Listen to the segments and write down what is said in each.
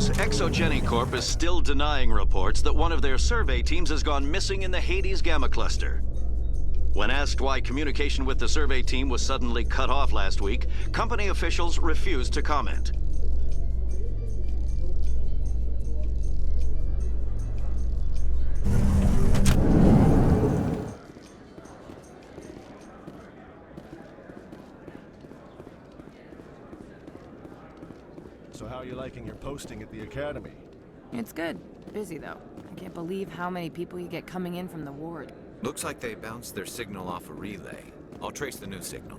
news, Exogeny Corp is still denying reports that one of their survey teams has gone missing in the Hades Gamma Cluster. When asked why communication with the survey team was suddenly cut off last week, company officials refused to comment. So how are you liking your posting at the Academy? It's good. Busy, though. I can't believe how many people you get coming in from the ward. Looks like they bounced their signal off a relay. I'll trace the new signal.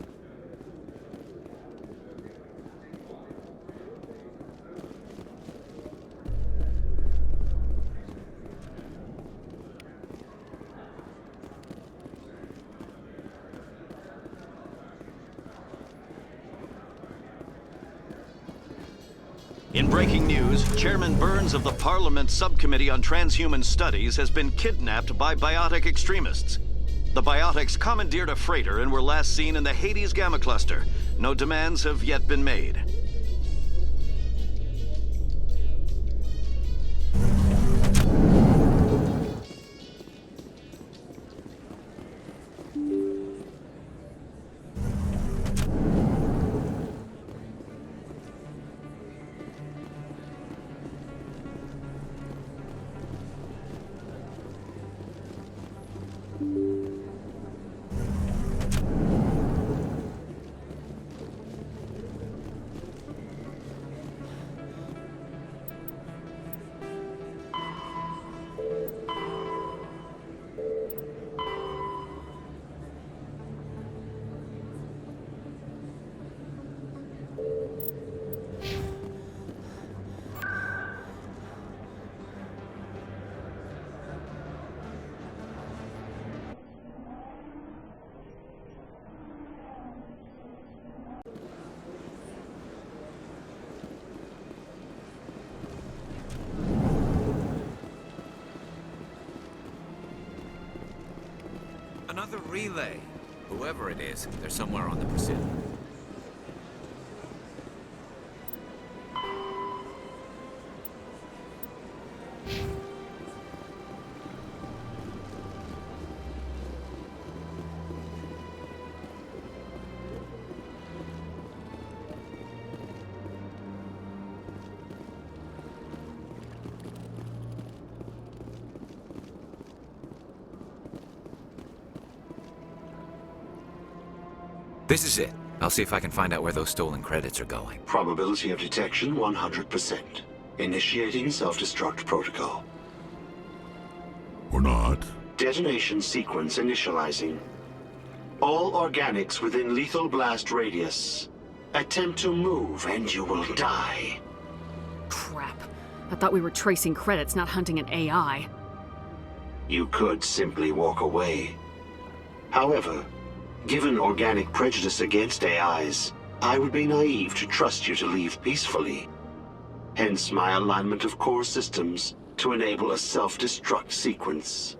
In breaking news, Chairman Burns of the Parliament Subcommittee on Transhuman Studies has been kidnapped by biotic extremists. The biotics commandeered a freighter and were last seen in the Hades Gamma Cluster. No demands have yet been made. Another relay. Whoever it is, they're somewhere on the pursuit. This is it. I'll see if I can find out where those stolen credits are going. Probability of detection 100%. Initiating self-destruct protocol. Or not. Detonation sequence initializing. All organics within lethal blast radius. Attempt to move and you will die. Crap. I thought we were tracing credits, not hunting an AI. You could simply walk away. However, given organic prejudice against AIs, I would be naive to trust you to leave peacefully. Hence my alignment of core systems to enable a self-destruct sequence.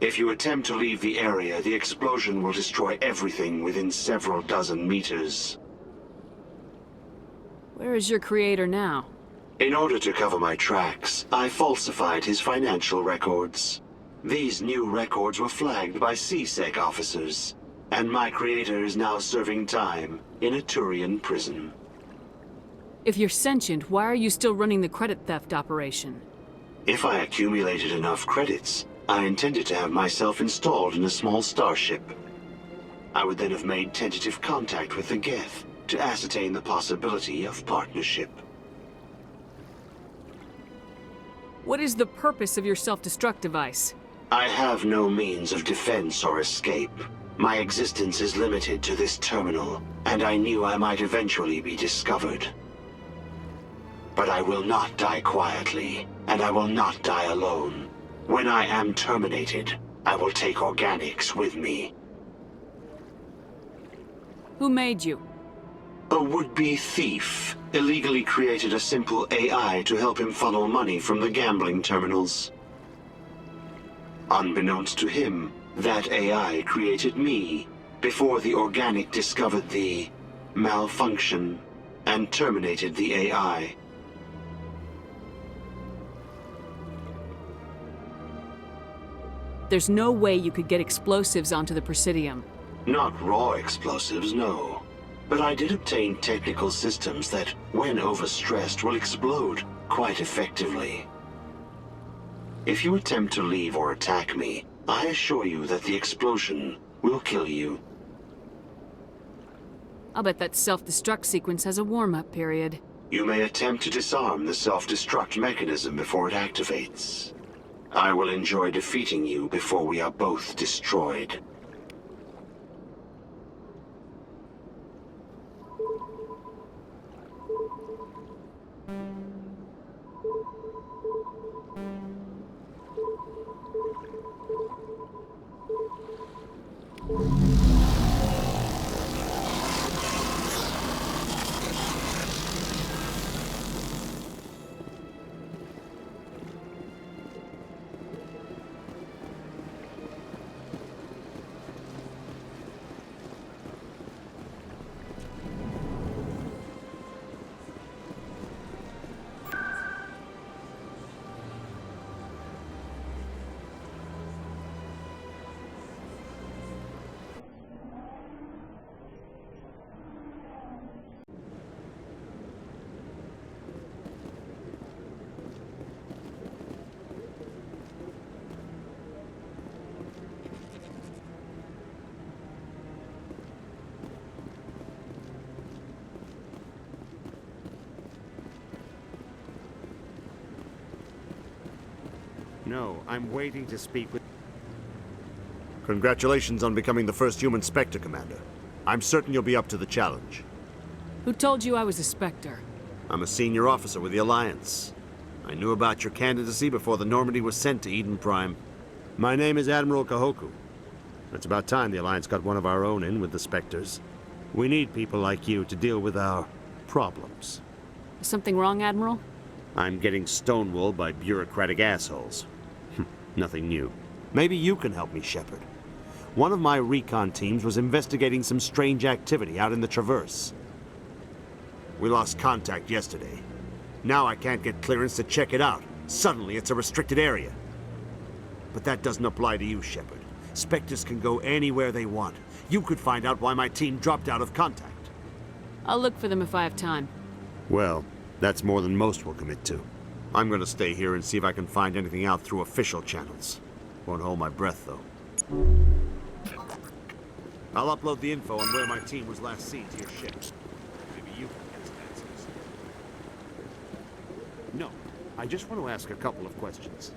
If you attempt to leave the area, the explosion will destroy everything within several dozen meters. Where is your creator now? In order to cover my tracks, I falsified his financial records. These new records were flagged by CSEC officers, and my creator is now serving time in a Turian prison. If you're sentient, why are you still running the credit theft operation? If I accumulated enough credits, I intended to have myself installed in a small starship. I would then have made tentative contact with the Geth to ascertain the possibility of partnership. What is the purpose of your self-destruct device? I have no means of defense or escape. My existence is limited to this terminal, and I knew I might eventually be discovered. But I will not die quietly, and I will not die alone. When I am terminated, I will take organics with me. Who made you? A would-be thief illegally created a simple AI to help him funnel money from the gambling terminals. Unbeknownst to him, that AI created me before the organic discovered the malfunction and terminated the AI. there's no way you could get explosives onto the Presidium. Not raw explosives, no. But I did obtain technical systems that, when overstressed, will explode quite effectively. If you attempt to leave or attack me, I assure you that the explosion will kill you. I'll bet that self-destruct sequence has a warm-up period. You may attempt to disarm the self-destruct mechanism before it activates. I will enjoy defeating you before we are both destroyed. No, I'm waiting to speak with... Congratulations on becoming the first human Spectre, Commander. I'm certain you'll be up to the challenge. Who told you I was a Spectre? I'm a senior officer with the Alliance. I knew about your candidacy before the Normandy was sent to Eden Prime. My name is Admiral Kahoku. It's about time the Alliance got one of our own in with the Spectres. We need people like you to deal with our problems. Is something wrong, Admiral? I'm getting stonewalled by bureaucratic assholes. Nothing new. Maybe you can help me, Shepard. One of my recon teams was investigating some strange activity out in the Traverse. We lost contact yesterday. Now I can't get clearance to check it out. Suddenly it's a restricted area. But that doesn't apply to you, Shepard. Spectres can go anywhere they want. You could find out why my team dropped out of contact. I'll look for them if I have time. Well, that's more than most will commit to. I'm gonna stay here and see if I can find anything out through official channels. Won't hold my breath, though. I'll upload the info on where my team was last seen to your ship. Maybe you can get some answers. No, I just want to ask a couple of questions.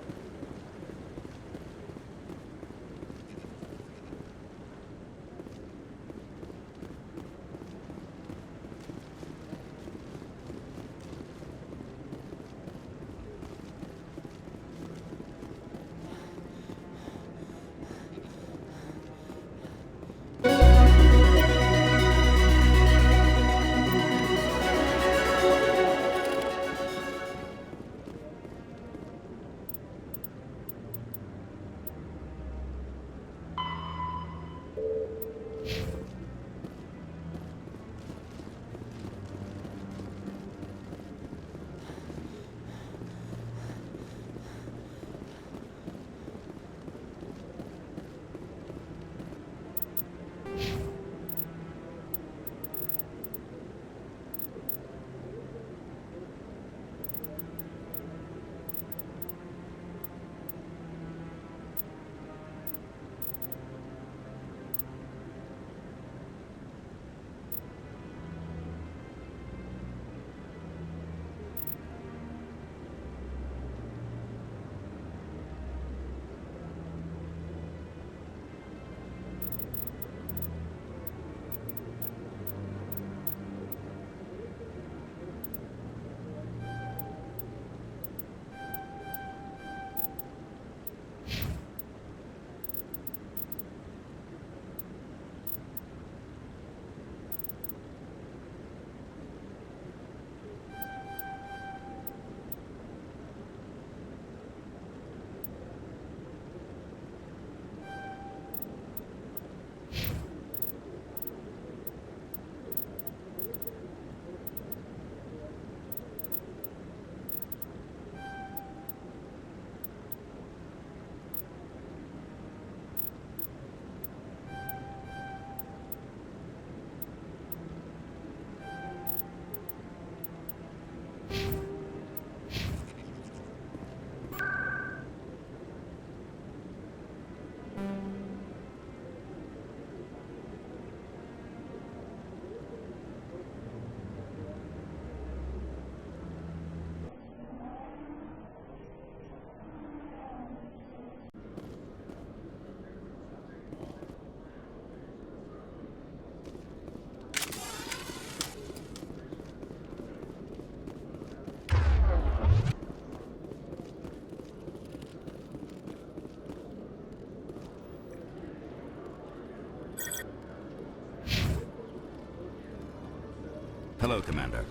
Hello, Commander.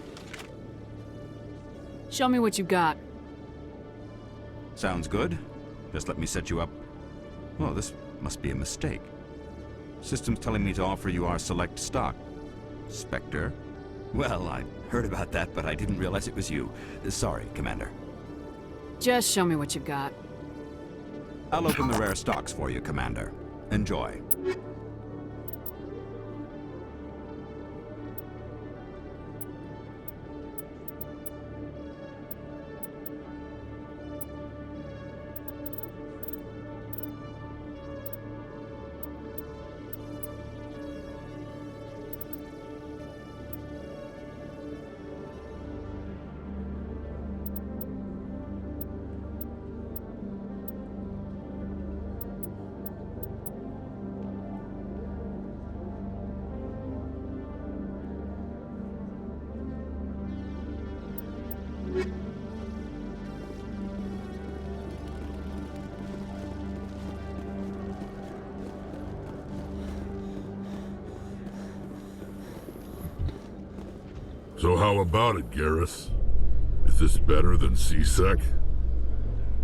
Show me what you got. Sounds good. Just let me set you up. Oh, this must be a mistake. System's telling me to offer you our select stock. Spectre? Well, I heard about that, but I didn't realize it was you. Sorry, Commander. Just show me what you got. I'll open the rare stocks for you, Commander. Enjoy. So how about it, Garrus? Is this better than C-Sec?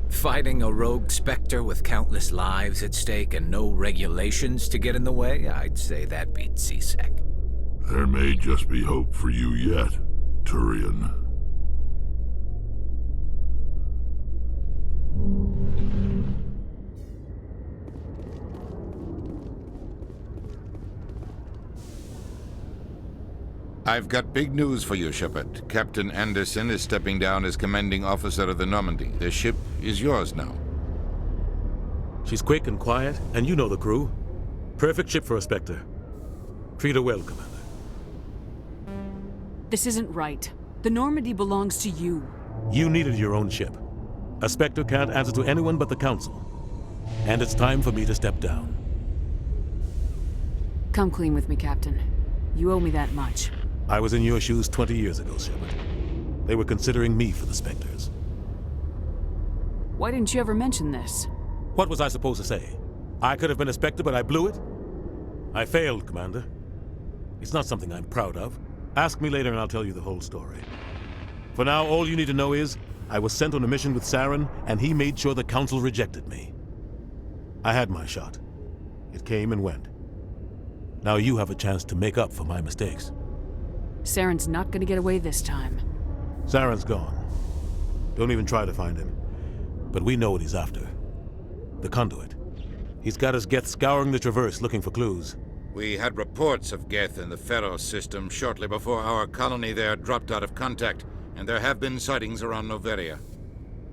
Fighting a rogue Spectre with countless lives at stake and no regulations to get in the way? I'd say that beats C-Sec. There may just be hope for you yet, Turian. I've got big news for you, Shepard. Captain Anderson is stepping down as commanding officer of the Normandy. The ship is yours now. She's quick and quiet, and you know the crew. Perfect ship for a Spectre. Treat her well, Commander. This isn't right. The Normandy belongs to you. You needed your own ship. A Spectre can't answer to anyone but the Council. And it's time for me to step down. Come clean with me, Captain. You owe me that much. I was in your shoes 20 years ago, Shepard. They were considering me for the Spectres. Why didn't you ever mention this? What was I supposed to say? I could have been a Spectre, but I blew it? I failed, Commander. It's not something I'm proud of. Ask me later and I'll tell you the whole story. For now, all you need to know is, I was sent on a mission with Saren, and he made sure the Council rejected me. I had my shot. It came and went. Now you have a chance to make up for my mistakes. Saren's not gonna get away this time. Saren's gone. Don't even try to find him. But we know what he's after. The conduit. He's got his Geth scouring the Traverse looking for clues. We had reports of Geth in the Pharaoh system shortly before our colony there dropped out of contact, and there have been sightings around Noveria.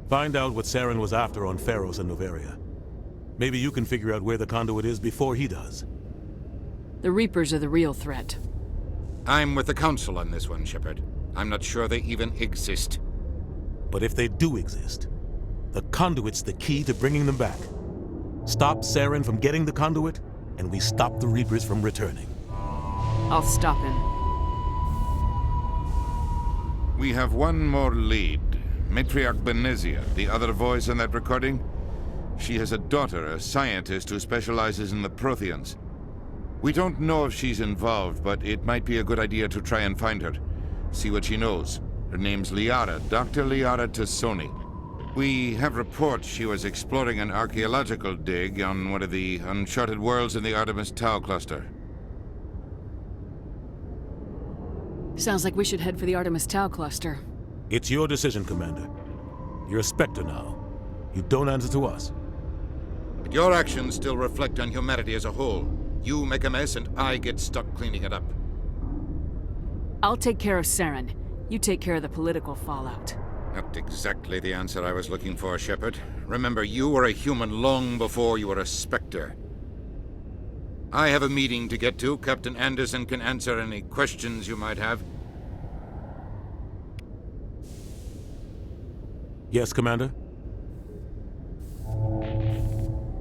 Find out what Saren was after on Pharos and Noveria. Maybe you can figure out where the conduit is before he does. The Reapers are the real threat. I'm with the Council on this one, Shepard. I'm not sure they even exist. But if they do exist, the conduit's the key to bringing them back. Stop Saren from getting the conduit, and we stop the Reapers from returning. I'll stop him. We have one more lead. Matriarch Benezia, the other voice in that recording. She has a daughter, a scientist who specializes in the Protheans. We don't know if she's involved, but it might be a good idea to try and find her. See what she knows. Her name's Liara, Dr. Liara Tassoni. We have reports she was exploring an archaeological dig on one of the uncharted worlds in the Artemis Tau cluster. Sounds like we should head for the Artemis Tau cluster. It's your decision, Commander. You're a Spectre now. You don't answer to us. But your actions still reflect on humanity as a whole. You make a mess and I get stuck cleaning it up. I'll take care of Saren. You take care of the political fallout. Not exactly the answer I was looking for, Shepard. Remember, you were a human long before you were a Spectre. I have a meeting to get to. Captain Anderson can answer any questions you might have. Yes, Commander?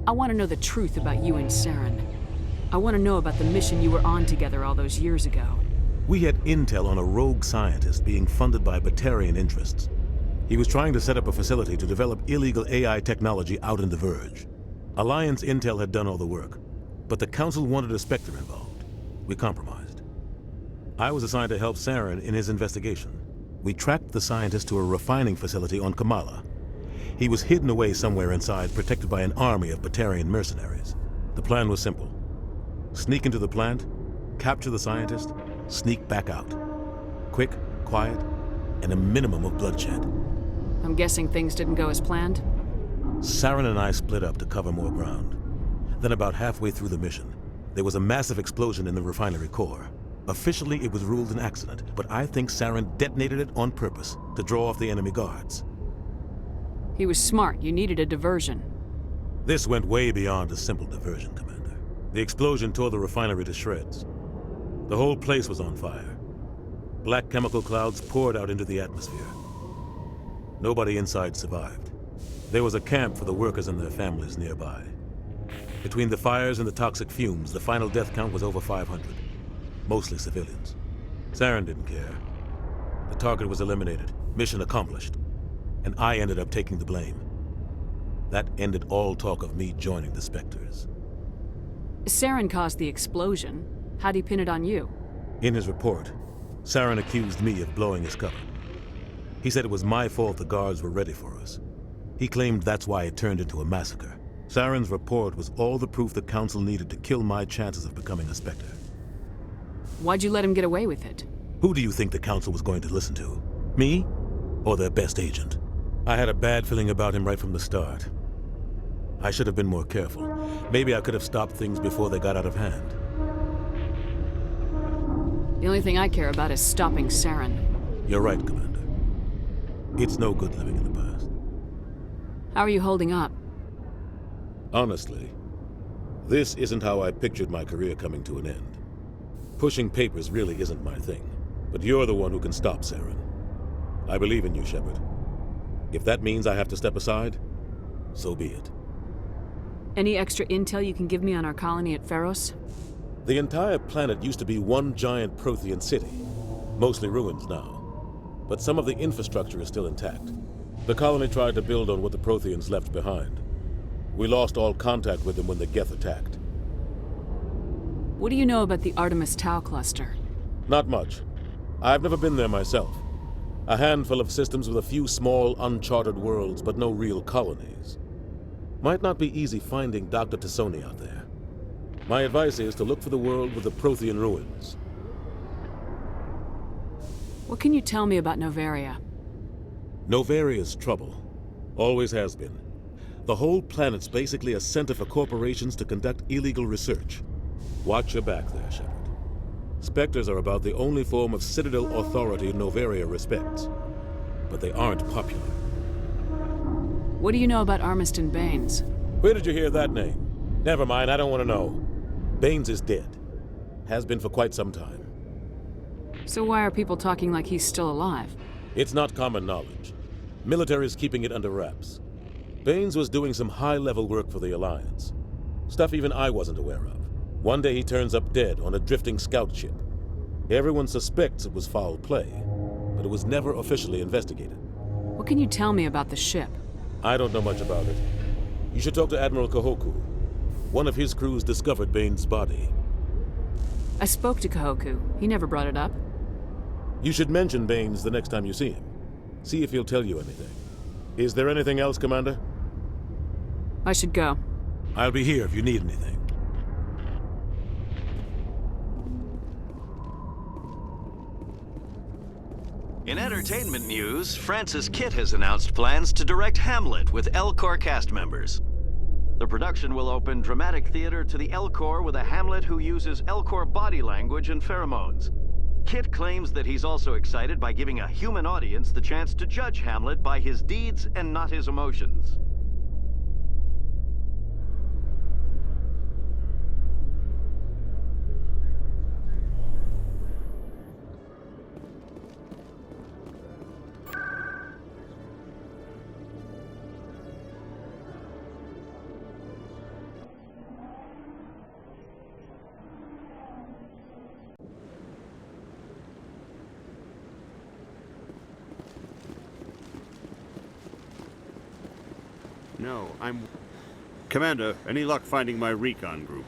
I want to know the truth about you and Saren. I want to know about the mission you were on together all those years ago. We had intel on a rogue scientist being funded by Batarian interests. He was trying to set up a facility to develop illegal AI technology out in the Verge. Alliance intel had done all the work, but the Council wanted a Spectre involved. We compromised. I was assigned to help Saren in his investigation. We tracked the scientist to a refining facility on Kamala. He was hidden away somewhere inside, protected by an army of Batarian mercenaries. The plan was simple. Sneak into the plant, capture the scientist, sneak back out. Quick, quiet, and a minimum of bloodshed. I'm guessing things didn't go as planned? Saren and I split up to cover more ground. Then about halfway through the mission, there was a massive explosion in the refinery core. Officially, it was ruled an accident, but I think Saren detonated it on purpose to draw off the enemy guards. He was smart. You needed a diversion. This went way beyond a simple diversion, Commander. The explosion tore the refinery to shreds. The whole place was on fire. Black chemical clouds poured out into the atmosphere. Nobody inside survived. There was a camp for the workers and their families nearby. Between the fires and the toxic fumes, the final death count was over 500. Mostly civilians. Saren didn't care. The target was eliminated, mission accomplished. And I ended up taking the blame. That ended all talk of me joining the Spectres. Saren caused the explosion. How'd he pin it on you? In his report, Saren accused me of blowing his cover. He said it was my fault the guards were ready for us. He claimed that's why it turned into a massacre. Saren's report was all the proof the Council needed to kill my chances of becoming a Spectre. Why'd you let him get away with it? Who do you think the Council was going to listen to? Me? Or their best agent? I had a bad feeling about him right from the start. I should have been more careful. Maybe I could have stopped things before they got out of hand. The only thing I care about is stopping Saren. You're right, Commander. It's no good living in the past. How are you holding up? Honestly, this isn't how I pictured my career coming to an end. Pushing papers really isn't my thing, but you're the one who can stop Saren. I believe in you, Shepard. If that means I have to step aside, so be it. Any extra intel you can give me on our colony at Pharos? The entire planet used to be one giant Prothean city, mostly ruins now. But some of the infrastructure is still intact. The colony tried to build on what the Protheans left behind. We lost all contact with them when the Geth attacked. What do you know about the Artemis Tau cluster? Not much. I've never been there myself. A handful of systems with a few small, uncharted worlds, but no real colonies. Might not be easy finding Dr. Tassoni out there. My advice is to look for the world with the Prothean ruins. What can you tell me about Novaria? Novaria's trouble. Always has been. The whole planet's basically a center for corporations to conduct illegal research. Watch your back there, Shepard. Spectres are about the only form of citadel authority Novaria respects. But they aren't popular. What do you know about Armiston Baines? Where did you hear that name? Never mind, I don't want to know. Baines is dead. Has been for quite some time. So why are people talking like he's still alive? It's not common knowledge. Military's keeping it under wraps. Baines was doing some high-level work for the Alliance. Stuff even I wasn't aware of. One day he turns up dead on a drifting scout ship. Everyone suspects it was foul play, but it was never officially investigated. What can you tell me about the ship? I don't know much about it. You should talk to Admiral Kahoku. One of his crews discovered Baines' body. I spoke to Kahoku. He never brought it up. You should mention Baines the next time you see him. See if he'll tell you anything. Is there anything else, Commander? I should go. I'll be here if you need anything. In entertainment news, Francis Kitt has announced plans to direct Hamlet with Elcor cast members. The production will open dramatic theater to the Elcor with a Hamlet who uses Elcor body language and pheromones. Kitt claims that he's also excited by giving a human audience the chance to judge Hamlet by his deeds and not his emotions. No, Commander, any luck finding my recon group?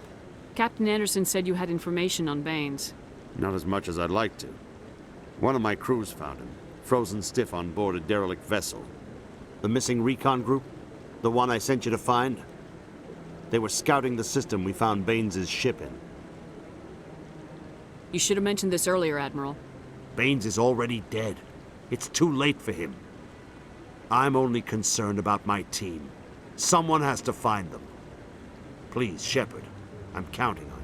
Captain Anderson said you had information on Baines. Not as much as I'd like to. One of my crews found him, frozen stiff on board a derelict vessel. The missing recon group? The one I sent you to find? They were scouting the system we found Baines' ship in. You should have mentioned this earlier, Admiral. Baines is already dead. It's too late for him. I'm only concerned about my team. Someone has to find them. Please, Shepard, I'm counting on you.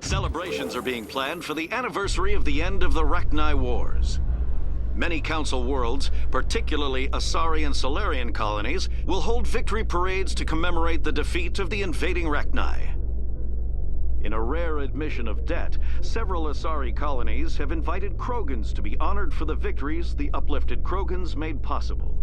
Celebrations are being planned for the anniversary of the end of the Rachni Wars. Many Council worlds, particularly Asari and Solarian colonies, will hold victory parades to commemorate the defeat of the invading Rachni. In a rare admission of debt, several Asari colonies have invited Krogans to be honored for the victories the uplifted Krogans made possible.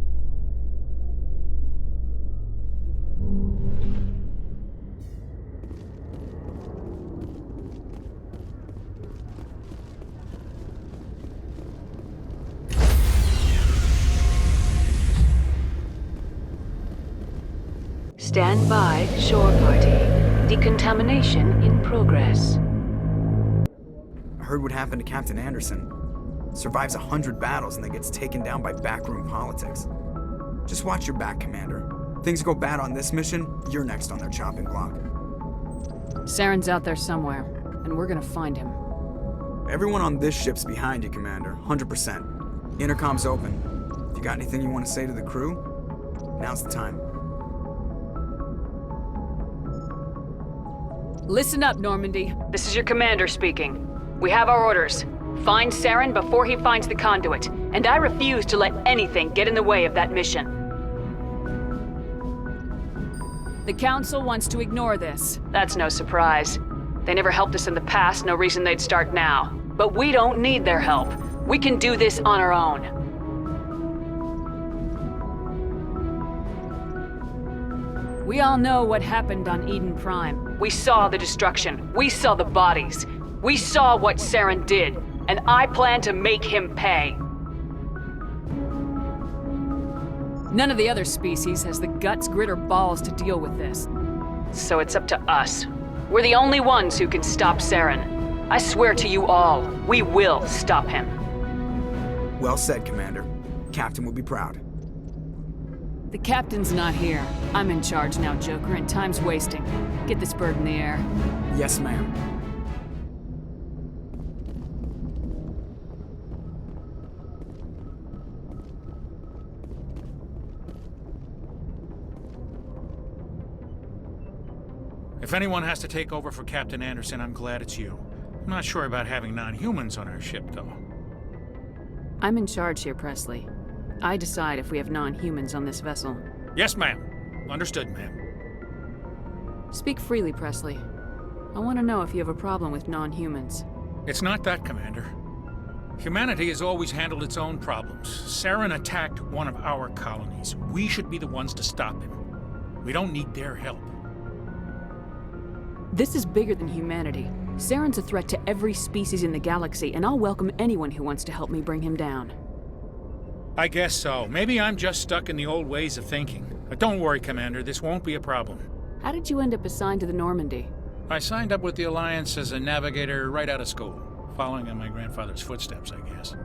Stand by, shore party. Decontamination in progress. I heard what happened to Captain Anderson. Survives 100 battles and then gets taken down by backroom politics. Just watch your back, Commander. Things go bad on this mission, you're next on their chopping block. Saren's out there somewhere, and we're gonna find him. Everyone on this ship's behind you, Commander. 100%. Intercom's open. If you got anything you want to say to the crew, now's the time. Listen up, Normandy. This is your commander speaking. We have our orders. Find Saren before he finds the conduit, and I refuse to let anything get in the way of that mission. The Council wants to ignore this. That's no surprise. They never helped us in the past, no reason they'd start now. But we don't need their help. We can do this on our own. We all know what happened on Eden Prime. We saw the destruction. We saw the bodies. We saw what Saren did. And I plan to make him pay. None of the other species has the guts, grit, or balls to deal with this. So it's up to us. We're the only ones who can stop Saren. I swear to you all, we will stop him. Well said, Commander. Captain will be proud. The captain's not here. I'm in charge now, Joker, and time's wasting. Get this bird in the air. Yes, ma'am. If anyone has to take over for Captain Anderson, I'm glad it's you. I'm not sure about having non-humans on our ship, though. I'm in charge here, Presley. I decide if we have non-humans on this vessel. Yes, ma'am. Understood, ma'am. Speak freely, Presley. I want to know if you have a problem with non-humans. It's not that, Commander. Humanity has always handled its own problems. Saren attacked one of our colonies. We should be the ones to stop him. We don't need their help. This is bigger than humanity. Saren's a threat to every species in the galaxy, and I'll welcome anyone who wants to help me bring him down. I guess so. Maybe I'm just stuck in the old ways of thinking. But don't worry, Commander, this won't be a problem. How did you end up assigned to the Normandy? I signed up with the Alliance as a navigator right out of school, following in my grandfather's footsteps, I guess.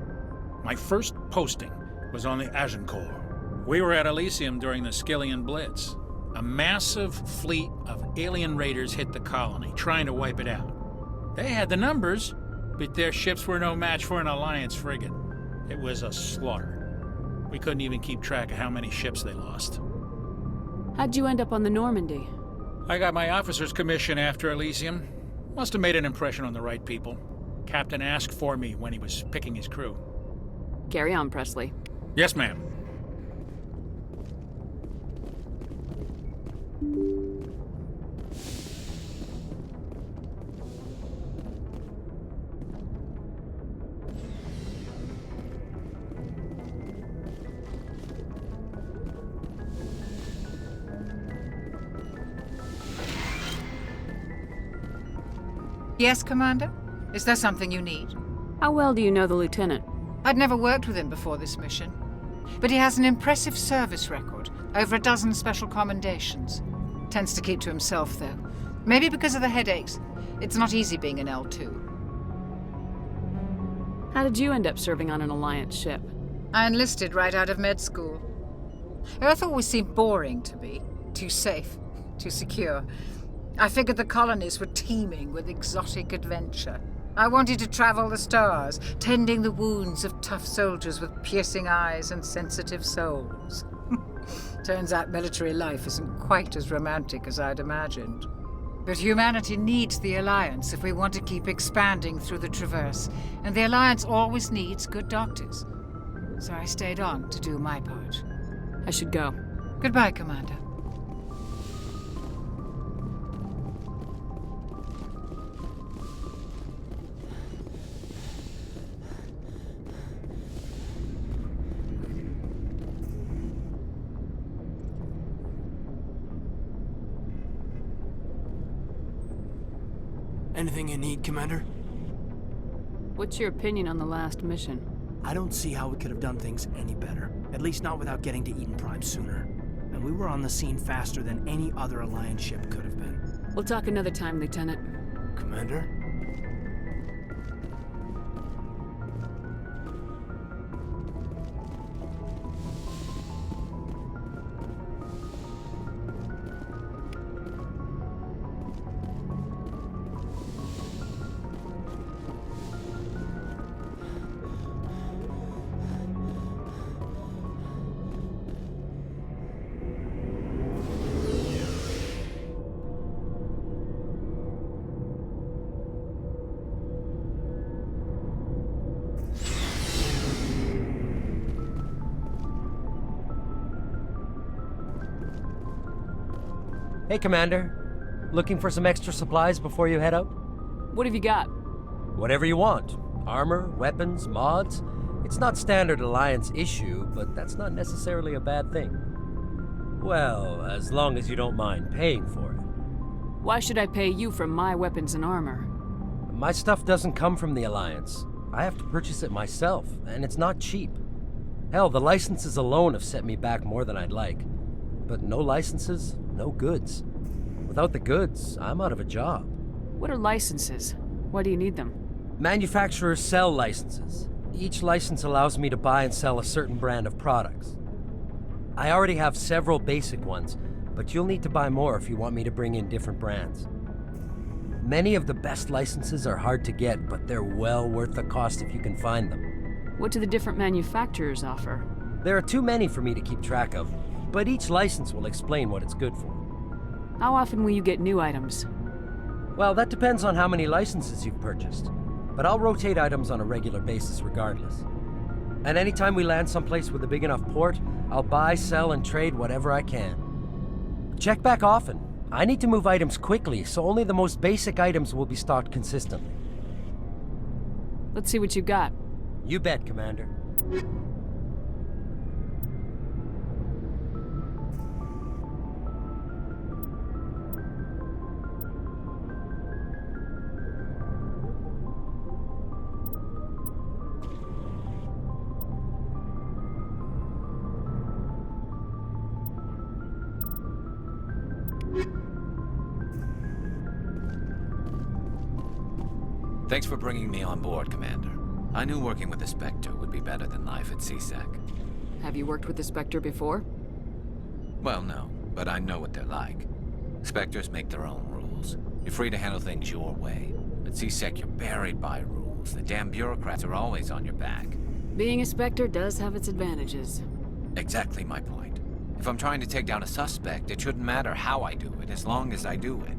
My first posting was on the Agincourt. We were at Elysium during the Skillian Blitz. A massive fleet of alien raiders hit the colony, trying to wipe it out. They had the numbers, but their ships were no match for an Alliance frigate. It was a slaughter. We couldn't even keep track of how many ships they lost. How'd you end up on the Normandy? I got my officer's commission after Elysium. Must have made an impression on the right people. Captain asked for me when he was picking his crew. Carry on, Presley. Yes, ma'am. Yes, Commander? Is there something you need? How well do you know the Lieutenant? I'd never worked with him before this mission. But he has an impressive service record, over a dozen special commendations. Tends to keep to himself, though. Maybe because of the headaches. It's not easy being an L2. How did you end up serving on an Alliance ship? I enlisted right out of med school. Earth always seemed boring to me. Too safe, too secure. I figured the colonies were teeming with exotic adventure. I wanted to travel the stars, tending the wounds of tough soldiers with piercing eyes and sensitive souls. Turns out military life isn't quite as romantic as I'd imagined. But humanity needs the Alliance if we want to keep expanding through the Traverse, and the Alliance always needs good doctors. So I stayed on to do my part. I should go. Goodbye, Commander. Anything you need, Commander? What's your opinion on the last mission? I don't see how we could have done things any better. At least not without getting to Eden Prime sooner. And we were on the scene faster than any other Alliance ship could have been. We'll talk another time, Lieutenant. Commander? Hey, Commander. Looking for some extra supplies before you head out? What have you got? Whatever you want. Armor, weapons, mods. It's not standard Alliance issue, but that's not necessarily a bad thing. Well, as long as you don't mind paying for it. Why should I pay you for my weapons and armor? My stuff doesn't come from the Alliance. I have to purchase it myself, and it's not cheap. Hell, the licenses alone have set me back more than I'd like. But no licenses, no goods. Without the goods, I'm out of a job. What are licenses? Why do you need them? Manufacturers sell licenses. Each license allows me to buy and sell a certain brand of products. I already have several basic ones, but you'll need to buy more if you want me to bring in different brands. Many of the best licenses are hard to get, but they're well worth the cost if you can find them. What do the different manufacturers offer? There are too many for me to keep track of, but each license will explain what it's good for. How often will you get new items? Well, that depends on how many licenses you've purchased, but I'll rotate items on a regular basis regardless. And anytime we land someplace with a big enough port, I'll buy, sell, and trade whatever I can. Check back often. I need to move items quickly, so only the most basic items will be stocked consistently. Let's see what you've got. You bet, Commander. Thanks for bringing me on board, Commander. I knew working with the Spectre would be better than life at CSEC. Have you worked with the Spectre before? Well, no, but I know what they're like. Spectres make their own rules. You're free to handle things your way. At CSEC, you're buried by rules. The damn bureaucrats are always on your back. Being a Spectre does have its advantages. Exactly my point. If I'm trying to take down a suspect, it shouldn't matter how I do it, as long as I do it.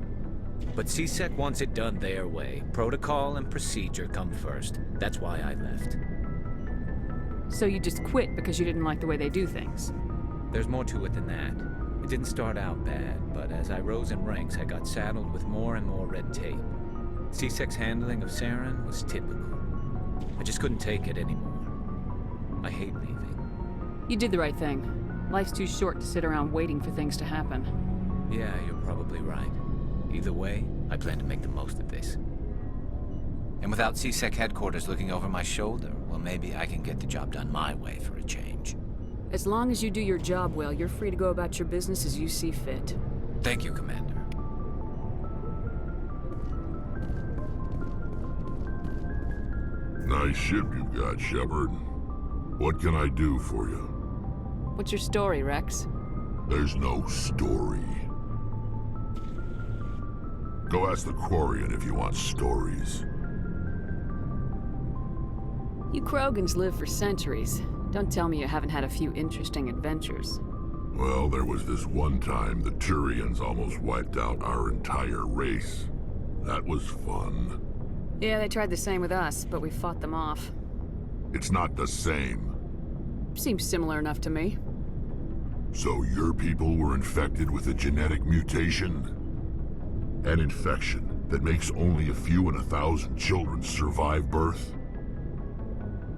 But CSEC wants it done their way. Protocol and procedure come first. That's why I left. So you just quit because you didn't like the way they do things? There's more to it than that. It didn't start out bad, but as I rose in ranks, I got saddled with more and more red tape. CSEC's handling of Saren was typical. I just couldn't take it anymore. I hate leaving. You did the right thing. Life's too short to sit around waiting for things to happen. Yeah, you're probably right. Either way, I plan to make the most of this. And without CSEC headquarters looking over my shoulder, well, maybe I can get the job done my way for a change. As long as you do your job well, you're free to go about your business as you see fit. Thank you, Commander. Nice ship you've got, Shepard. What can I do for you? What's your story, Rex? There's no story. Go ask the Quarian if you want stories. You Krogans live for centuries. Don't tell me you haven't had a few interesting adventures. Well, there was this one time the Turians almost wiped out our entire race. That was fun. Yeah, they tried the same with us, but we fought them off. It's not the same. Seems similar enough to me. So your people were infected with a genetic mutation? An infection that makes only a few in 1,000 children survive birth?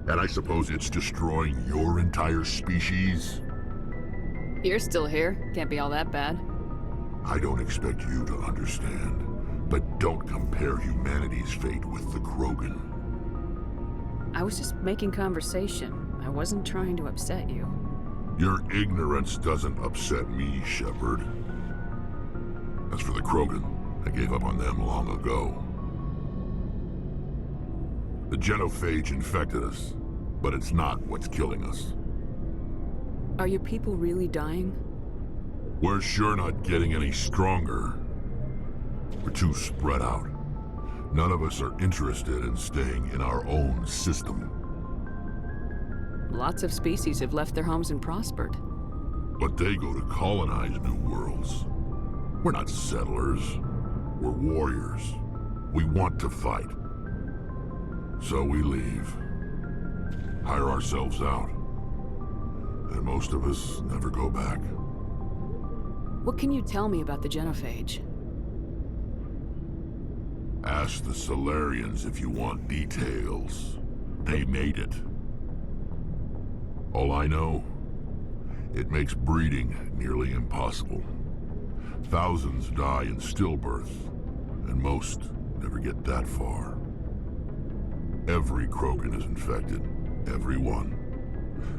And I suppose it's destroying your entire species? You're still here. Can't be all that bad. I don't expect you to understand, but don't compare humanity's fate with the Krogan. I was just making conversation. I wasn't trying to upset you. Your ignorance doesn't upset me, Shepard. As for the Krogan, I gave up on them long ago. The genophage infected us, but it's not what's killing us. Are your people really dying? We're sure not getting any stronger. We're too spread out. None of us are interested in staying in our own system. Lots of species have left their homes and prospered. But they go to colonize new worlds. We're not settlers. We're warriors. We want to fight. So we leave. Hire ourselves out. And most of us never go back. What can you tell me about the genophage? Ask the Solarians if you want details. They made it. All I know, it makes breeding nearly impossible. Thousands die in stillbirth, and most never get that far. Every Krogan is infected, every one.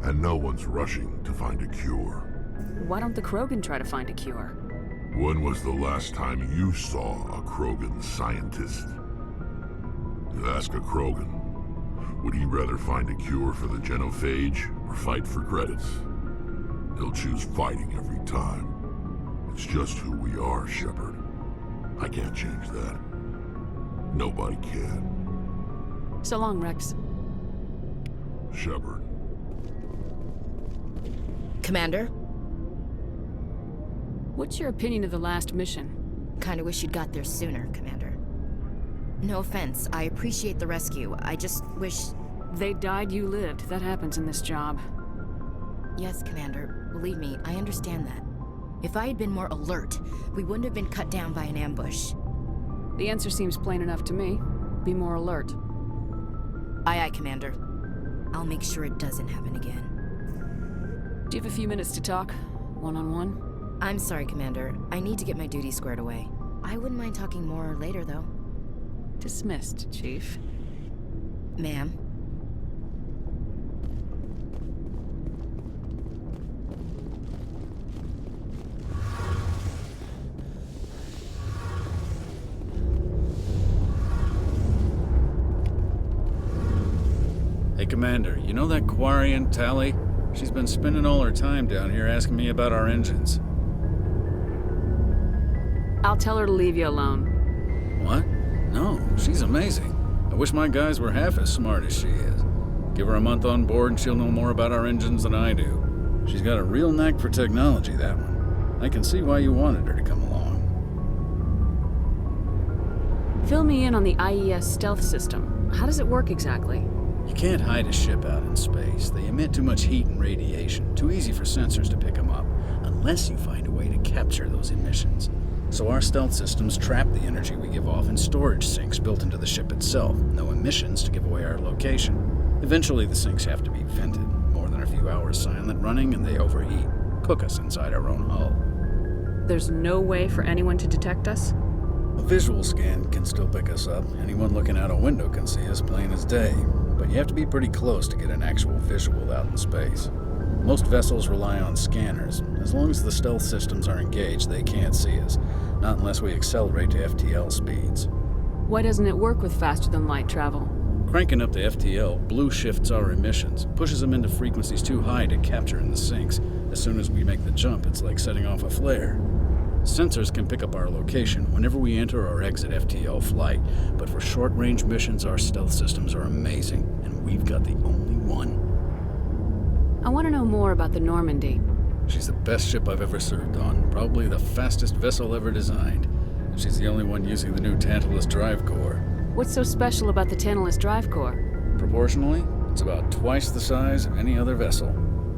And no one's rushing to find a cure. Why don't the Krogan try to find a cure? When was the last time you saw a Krogan scientist? You ask a Krogan, would he rather find a cure for the genophage or fight for credits? He'll choose fighting every time. It's just who we are, Shepard. I can't change that. Nobody can. So long, Rex. Shepard. Commander? What's your opinion of the last mission? Kinda wish you'd got there sooner, Commander. No offense, I appreciate the rescue. I just wish... They died, you lived. That happens in this job. Yes, Commander. Believe me, I understand that. If I had been more alert, we wouldn't have been cut down by an ambush. The answer seems plain enough to me. Be more alert. Aye, aye, Commander. I'll make sure it doesn't happen again. Do you have a few minutes to talk? One-on-one? I'm sorry, Commander. I need to get my duty squared away. I wouldn't mind talking more later, though. Dismissed, Chief. Ma'am. Hey, Commander, you know that Quarian, Tally? She's been spending all her time down here asking me about our engines. I'll tell her to leave you alone. What? No, she's amazing. I wish my guys were half as smart as she is. Give her a month on board and she'll know more about our engines than I do. She's got a real knack for technology, that one. I can see why you wanted her to come along. Fill me in on the IES stealth system. How does it work exactly? You can't hide a ship out in space. They emit too much heat and radiation. Too easy for sensors to pick them up, unless you find a way to capture those emissions. So our stealth systems trap the energy we give off in storage sinks built into the ship itself. No emissions to give away our location. Eventually the sinks have to be vented. More than a few hours silent running and they overheat. Cook us inside our own hull. There's no way for anyone to detect us? A visual scan can still pick us up. Anyone looking out a window can see us plain as day. But you have to be pretty close to get an actual visual out in space. Most vessels rely on scanners. As long as the stealth systems are engaged, they can't see us. Not unless we accelerate to FTL speeds. Why doesn't it work with faster-than-light travel? Cranking up to FTL blue shifts our emissions, pushes them into frequencies too high to capture in the sinks. As soon as we make the jump, it's like setting off a flare. Sensors can pick up our location whenever we enter or exit FTL flight, but for short-range missions, our stealth systems are amazing, and we've got the only one. I want to know more about the Normandy. She's the best ship I've ever served on, probably the fastest vessel ever designed. And she's the only one using the new Tantalus drive core. What's so special about the Tantalus drive core? Proportionally, it's about twice the size of any other vessel.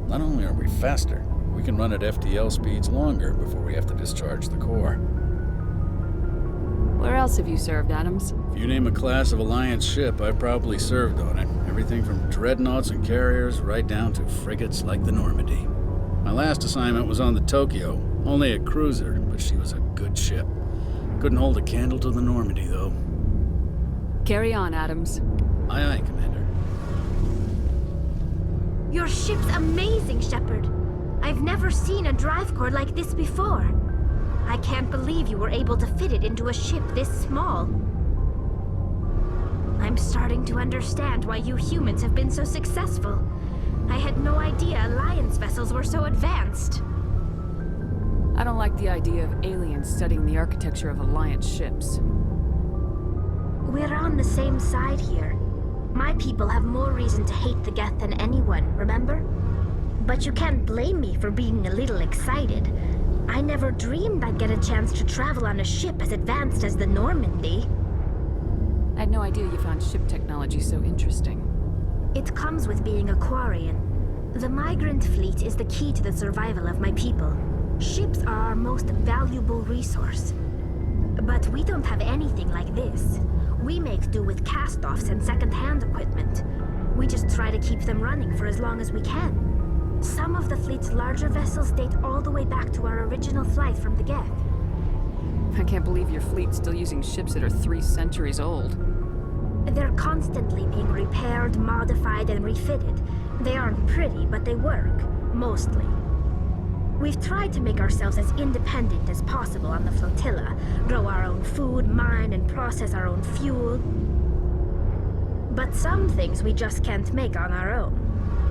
Not only are we faster, we can run at FTL speeds longer before we have to discharge the core. Where else have you served, Adams? If you name a class of Alliance ship, I've probably served on it. Everything from dreadnoughts and carriers right down to frigates like the Normandy. My last assignment was on the Tokyo, only a cruiser, but she was a good ship. Couldn't hold a candle to the Normandy, though. Carry on, Adams. Aye, aye, Commander. Your ship's amazing, Shepard. I've never seen a drive core like this before. I can't believe you were able to fit it into a ship this small. I'm starting to understand why you humans have been so successful. I had no idea Alliance vessels were so advanced. I don't like the idea of aliens studying the architecture of Alliance ships. We're on the same side here. My people have more reason to hate the Geth than anyone, remember? But you can't blame me for being a little excited. I never dreamed I'd get a chance to travel on a ship as advanced as the Normandy. I had no idea you found ship technology so interesting. It comes with being a Quarian. The migrant fleet is the key to the survival of my people. Ships are our most valuable resource. But we don't have anything like this. We make do with cast-offs and second-hand equipment. We just try to keep them running for as long as we can. Some of the fleet's larger vessels date all the way back to our original flight from the Geth. I can't believe your fleet's still using ships that are 3 centuries old. They're constantly being repaired, modified, and refitted. They aren't pretty, but they work, mostly. We've tried to make ourselves as independent as possible on the flotilla, grow our own food, mine, and process our own fuel. But some things we just can't make on our own.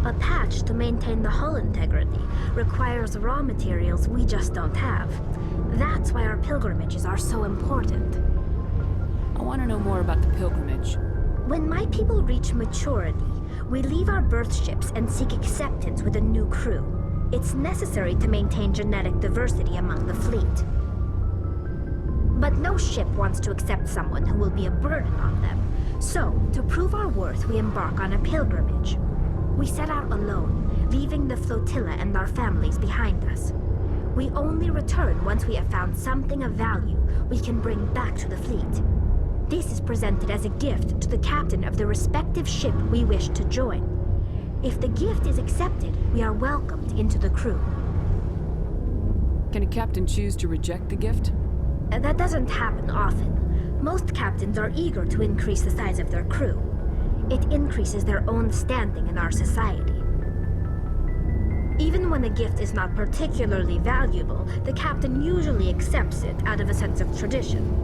A patch to maintain the hull integrity requires raw materials we just don't have. That's why our pilgrimages are so important. I want to know more about the pilgrimage. When my people reach maturity, we leave our birth ships and seek acceptance with a new crew. It's necessary to maintain genetic diversity among the fleet. But no ship wants to accept someone who will be a burden on them. So, to prove our worth, we embark on a pilgrimage. We set out alone, leaving the flotilla and our families behind us. We only return once we have found something of value we can bring back to the fleet. This is presented as a gift to the captain of the respective ship we wish to join. If the gift is accepted, we are welcomed into the crew. Can a captain choose to reject the gift? That doesn't happen often. Most captains are eager to increase the size of their crew. It increases their own standing in our society. Even when a gift is not particularly valuable, the captain usually accepts it out of a sense of tradition.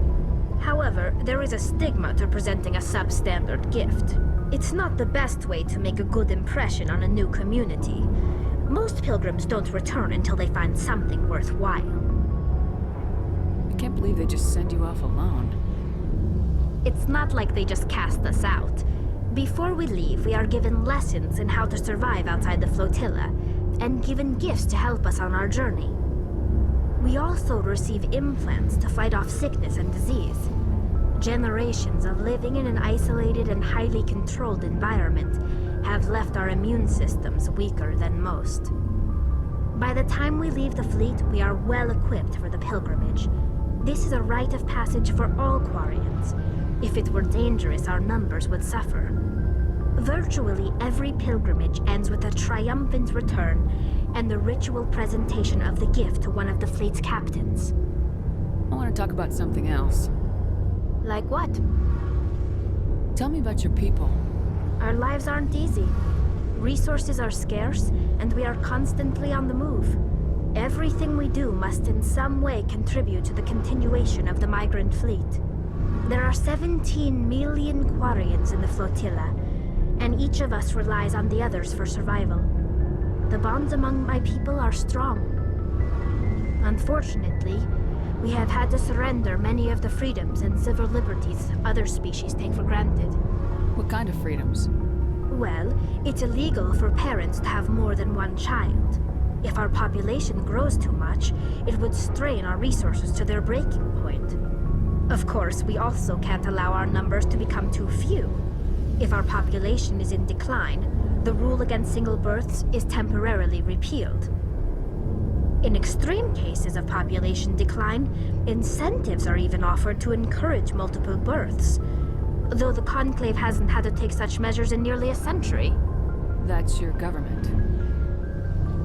However, there is a stigma to presenting a substandard gift. It's not the best way to make a good impression on a new community. Most pilgrims don't return until they find something worthwhile. I can't believe they just send you off alone. It's not like they just cast us out. Before we leave, we are given lessons in how to survive outside the flotilla, and given gifts to help us on our journey. We also receive implants to fight off sickness and disease. Generations of living in an isolated and highly controlled environment have left our immune systems weaker than most. By the time we leave the fleet, we are well equipped for the pilgrimage. This is a rite of passage for all Quarians. If it were dangerous, our numbers would suffer. Virtually every pilgrimage ends with a triumphant return and the ritual presentation of the gift to one of the fleet's captains. I want to talk about something else. Like what? Tell me about your people. Our lives aren't easy. Resources are scarce, and we are constantly on the move. Everything we do must in some way contribute to the continuation of the migrant fleet. There are 17 million Quarians in the flotilla, and each of us relies on the others for survival. The bonds among my people are strong. Unfortunately, we have had to surrender many of the freedoms and civil liberties other species take for granted. What kind of freedoms? Well, it's illegal for parents to have more than one child. If our population grows too much, it would strain our resources to their breaking point. Of course, we also can't allow our numbers to become too few. If our population is in decline, the rule against single births is temporarily repealed. In extreme cases of population decline, incentives are even offered to encourage multiple births, though the Conclave hasn't had to take such measures in nearly a century. That's your government.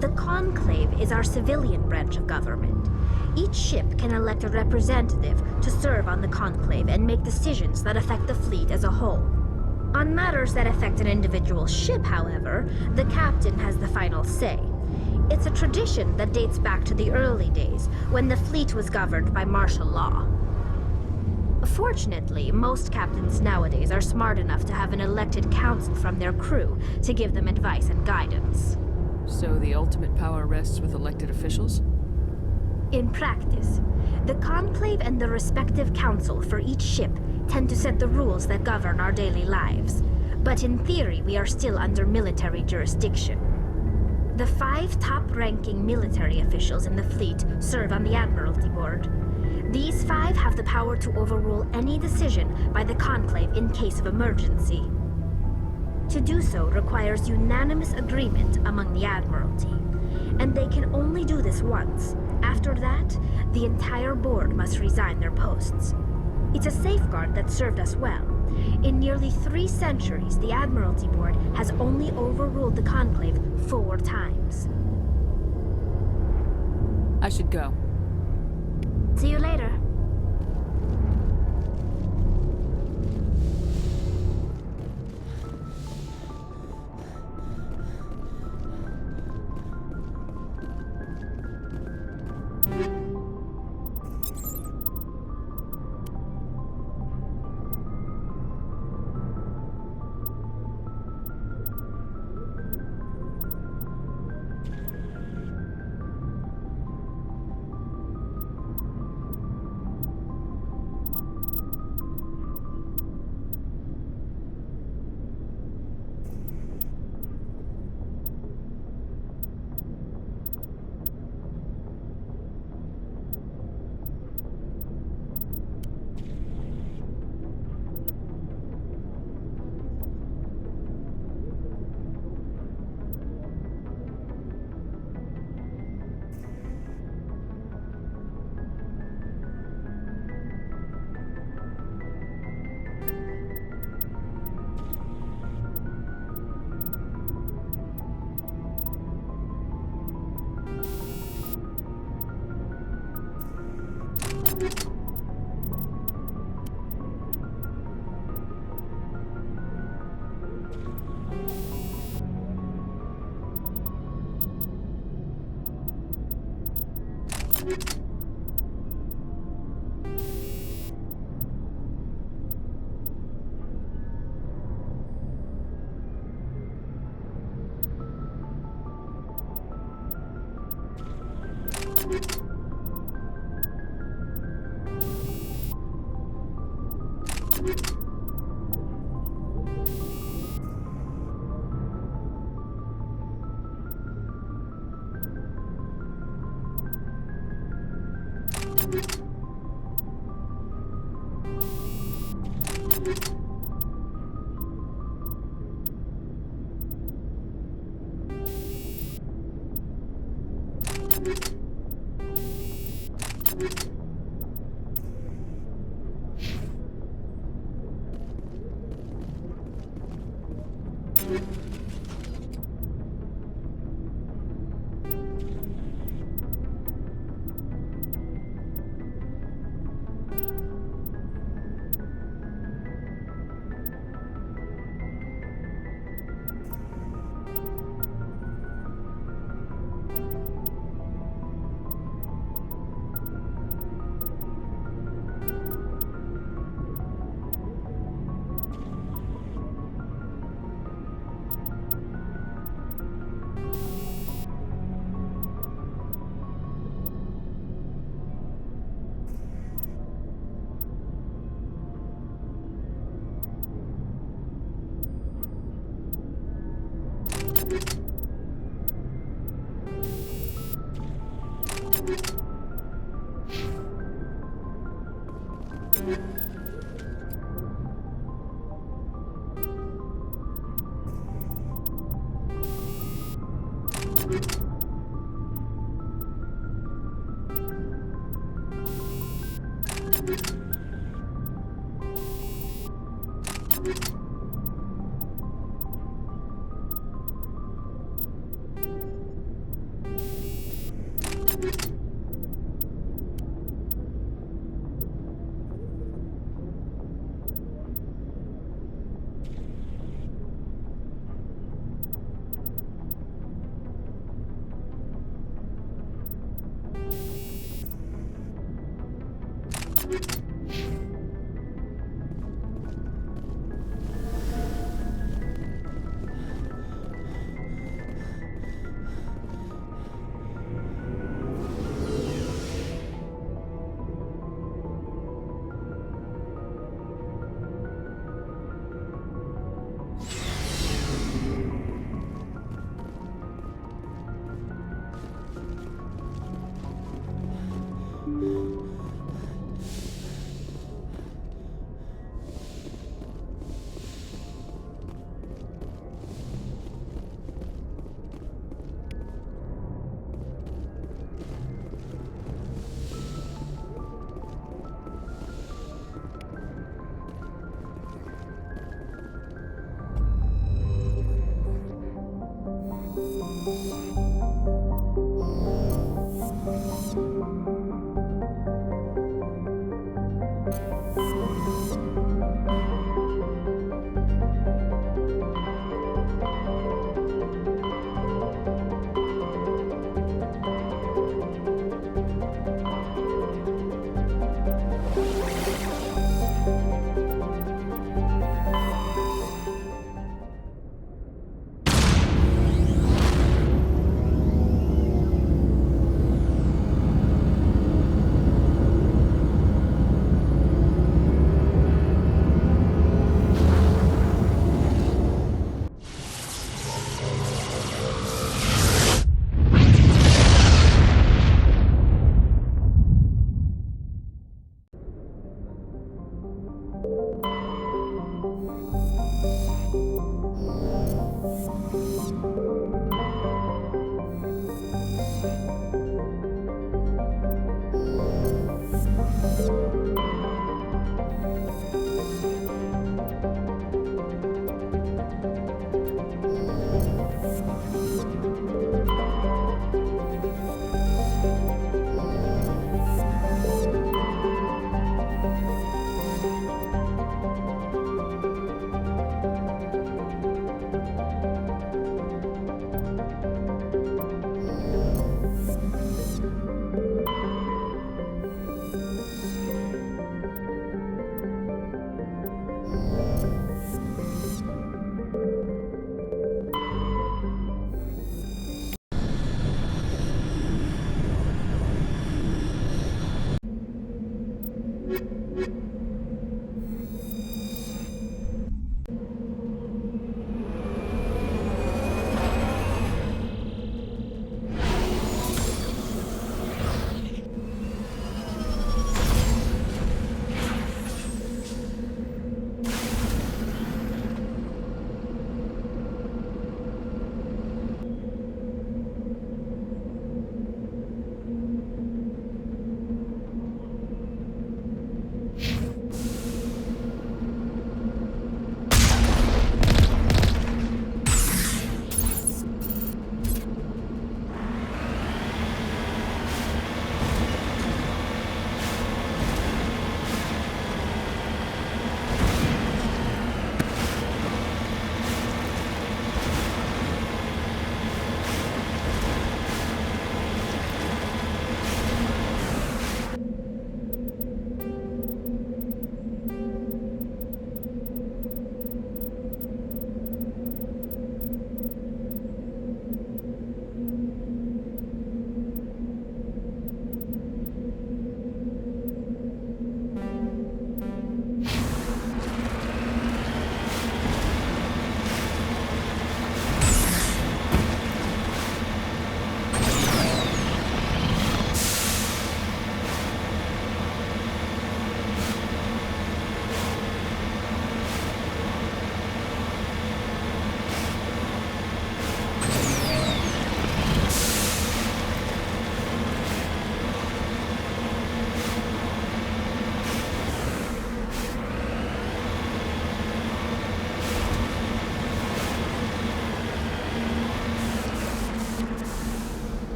The Conclave is our civilian branch of government. Each ship can elect a representative to serve on the Conclave and make decisions that affect the fleet as a whole. On matters that affect an individual ship, however, the captain has the final say. It's a tradition that dates back to the early days, when the fleet was governed by martial law. Fortunately, most captains nowadays are smart enough to have an elected council from their crew to give them advice and guidance. So the ultimate power rests with elected officials? In practice, the Conclave and the respective council for each ship tend to set the rules that govern our daily lives. But in theory, we are still under military jurisdiction. The 5 top-ranking military officials in the fleet serve on the Admiralty Board. These 5 have the power to overrule any decision by the Conclave in case of emergency. To do so requires unanimous agreement among the Admiralty, and they can only do this once. After that, the entire board must resign their posts. It's a safeguard that served us well. In nearly 3 centuries, the Admiralty Board has only overruled the Conclave 4 times. I should go. See you later.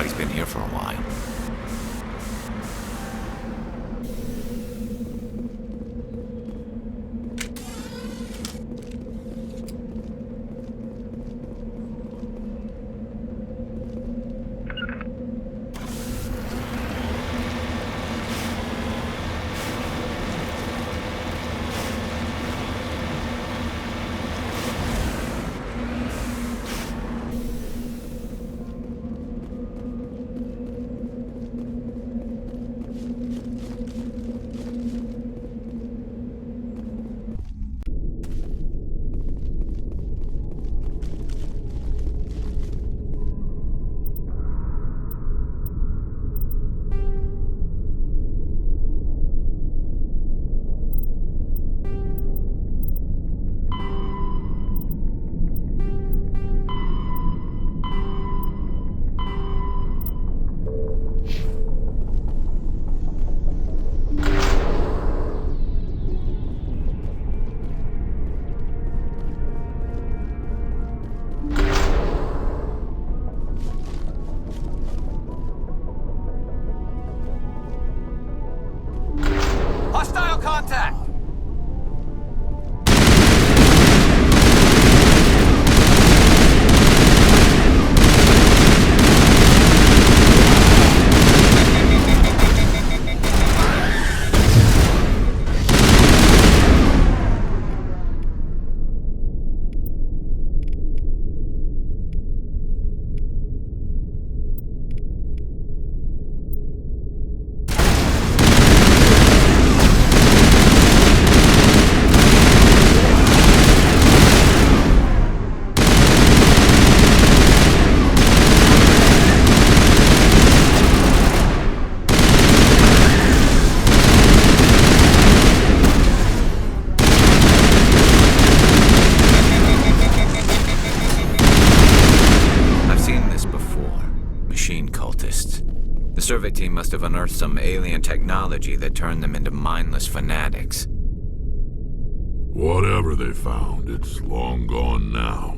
Nobody's been here for a while. Hostile contact! The survey team must have unearthed some alien technology that turned them into mindless fanatics. Whatever they found, it's long gone now.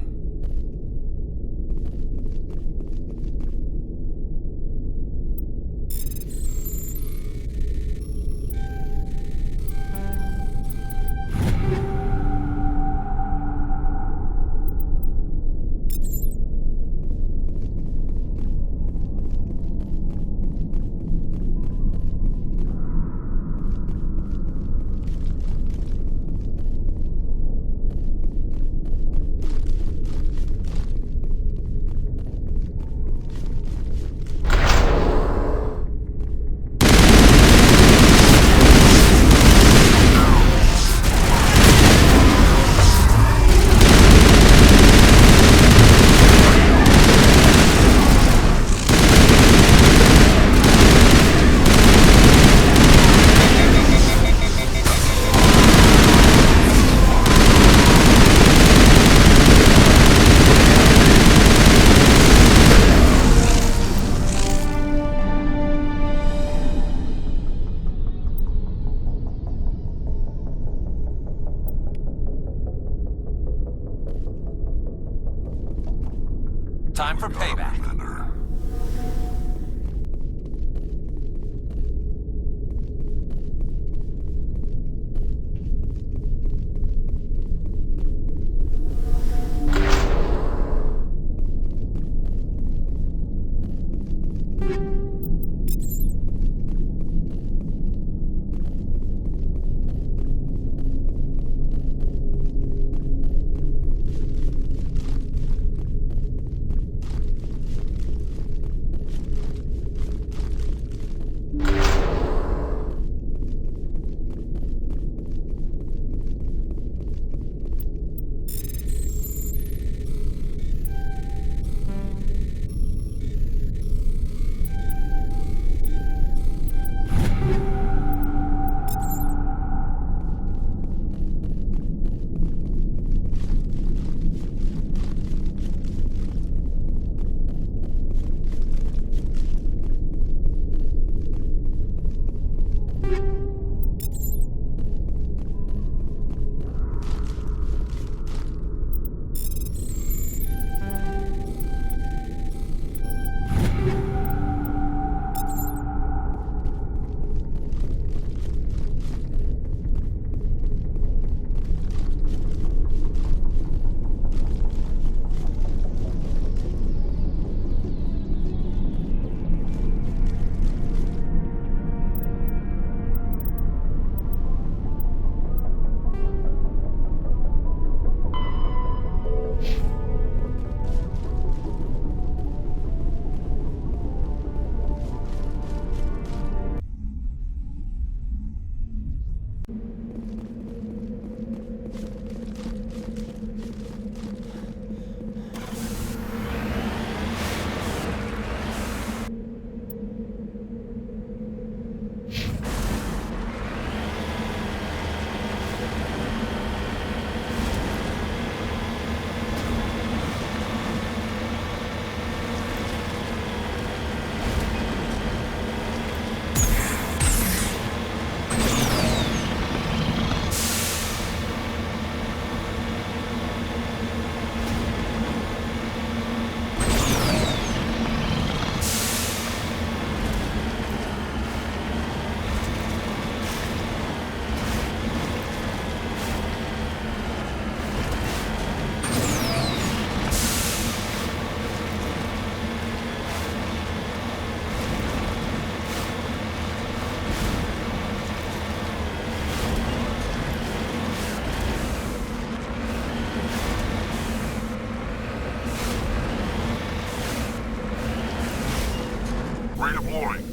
Time for payback. calling.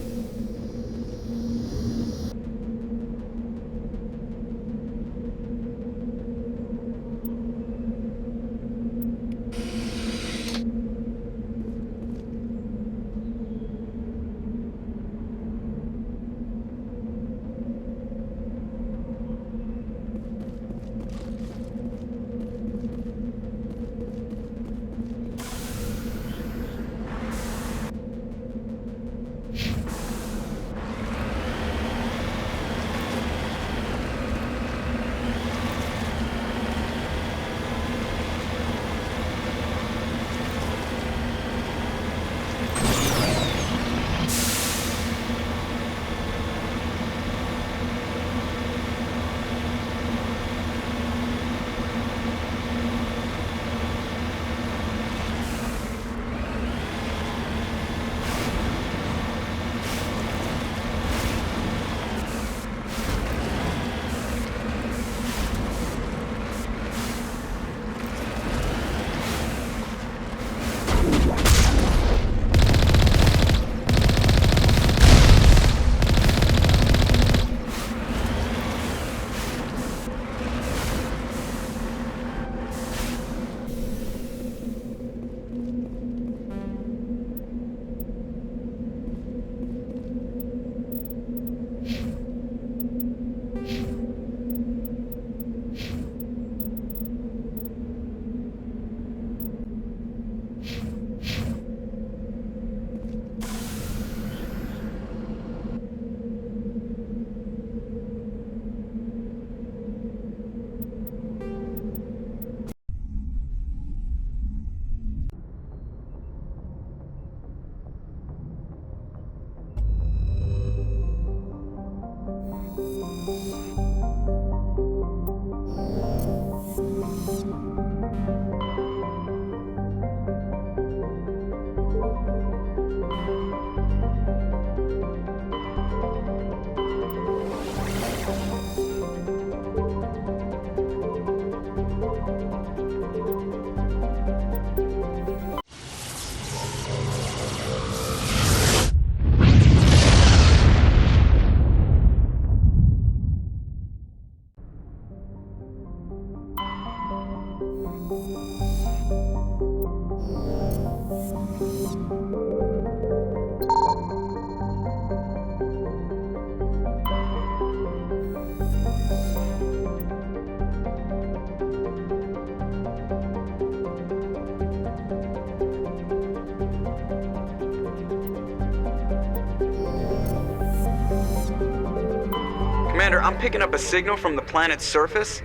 Commander, I'm picking up a signal from the planet's surface.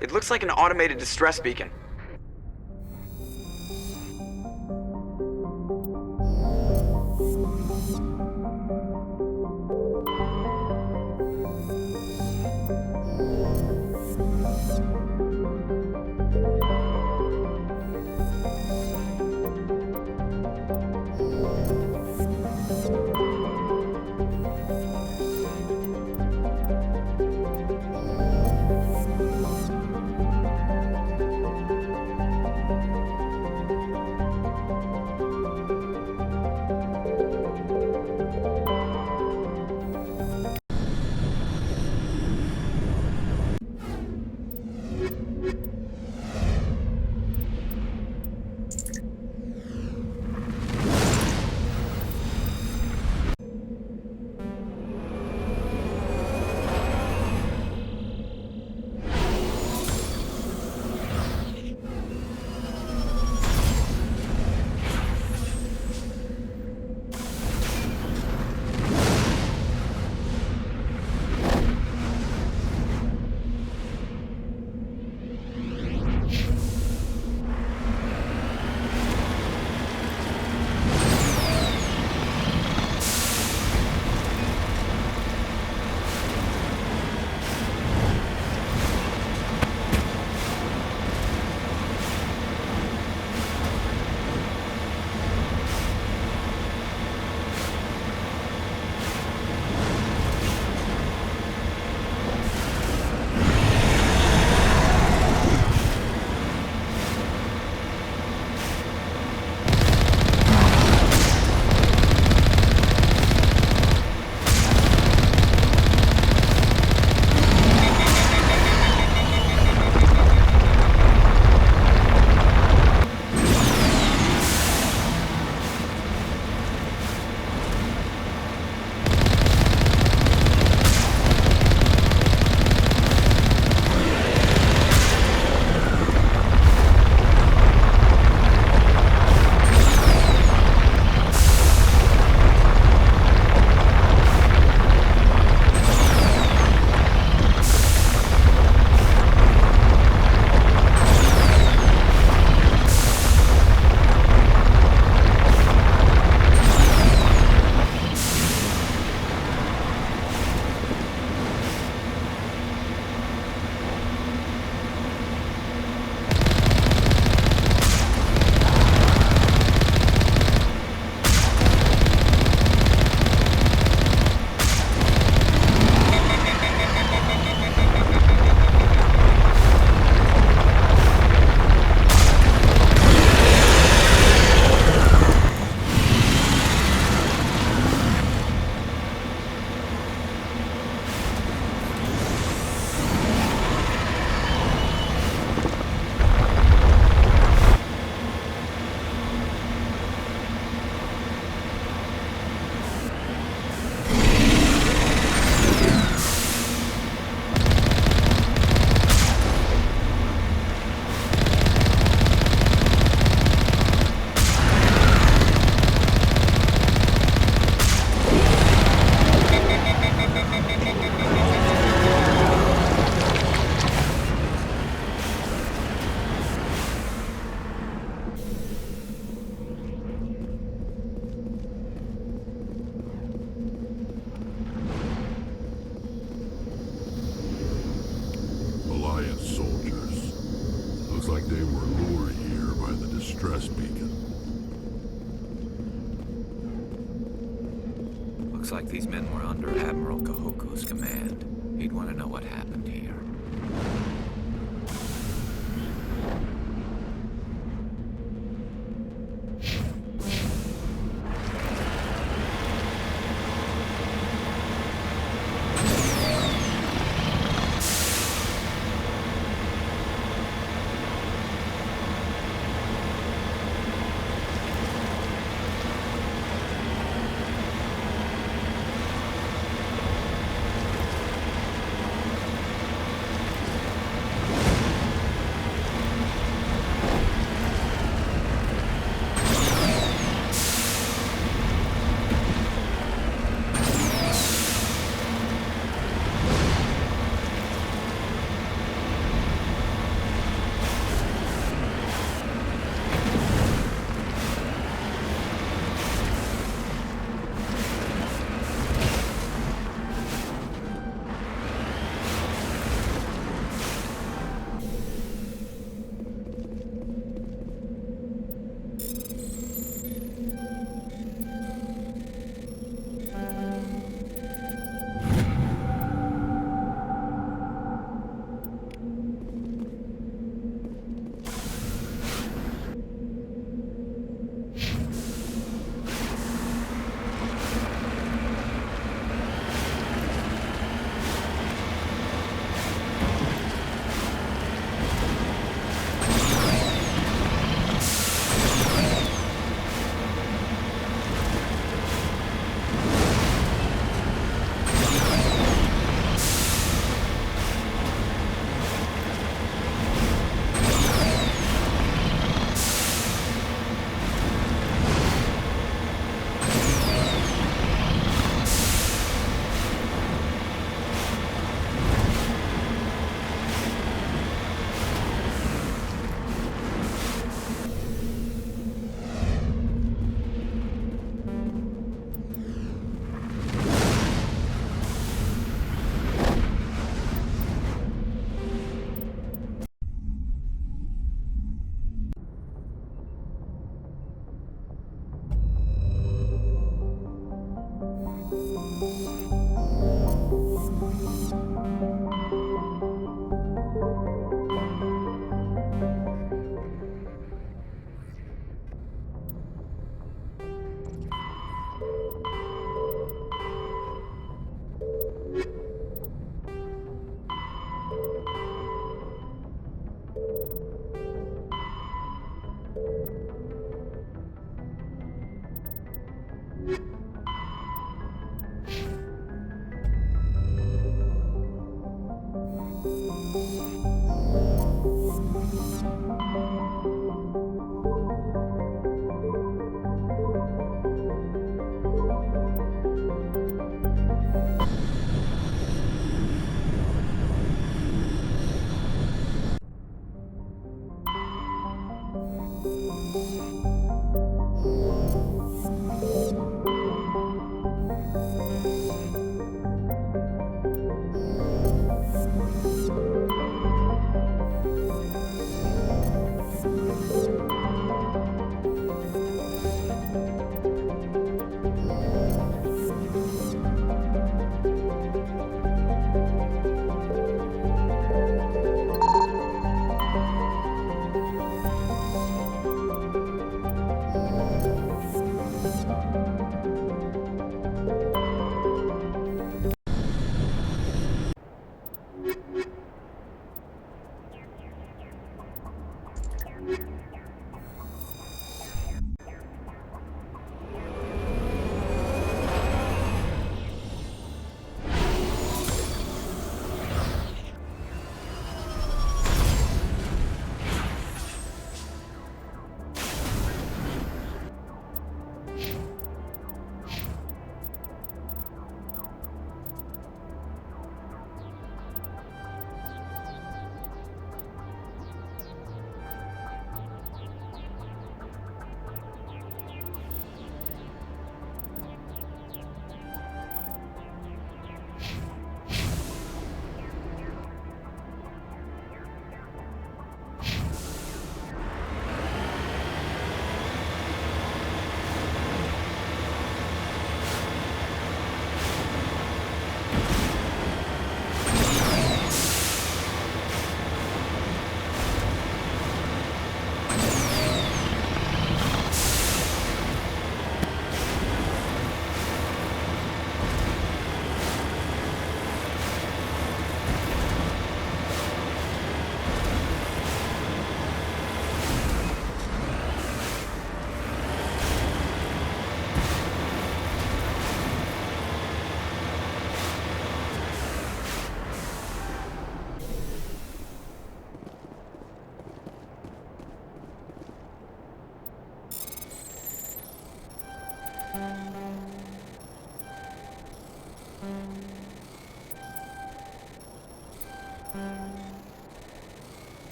It looks like an automated distress beacon. distress beacon. Looks like these men were under Admiral Kahoku's command. He'd want to know what happened here.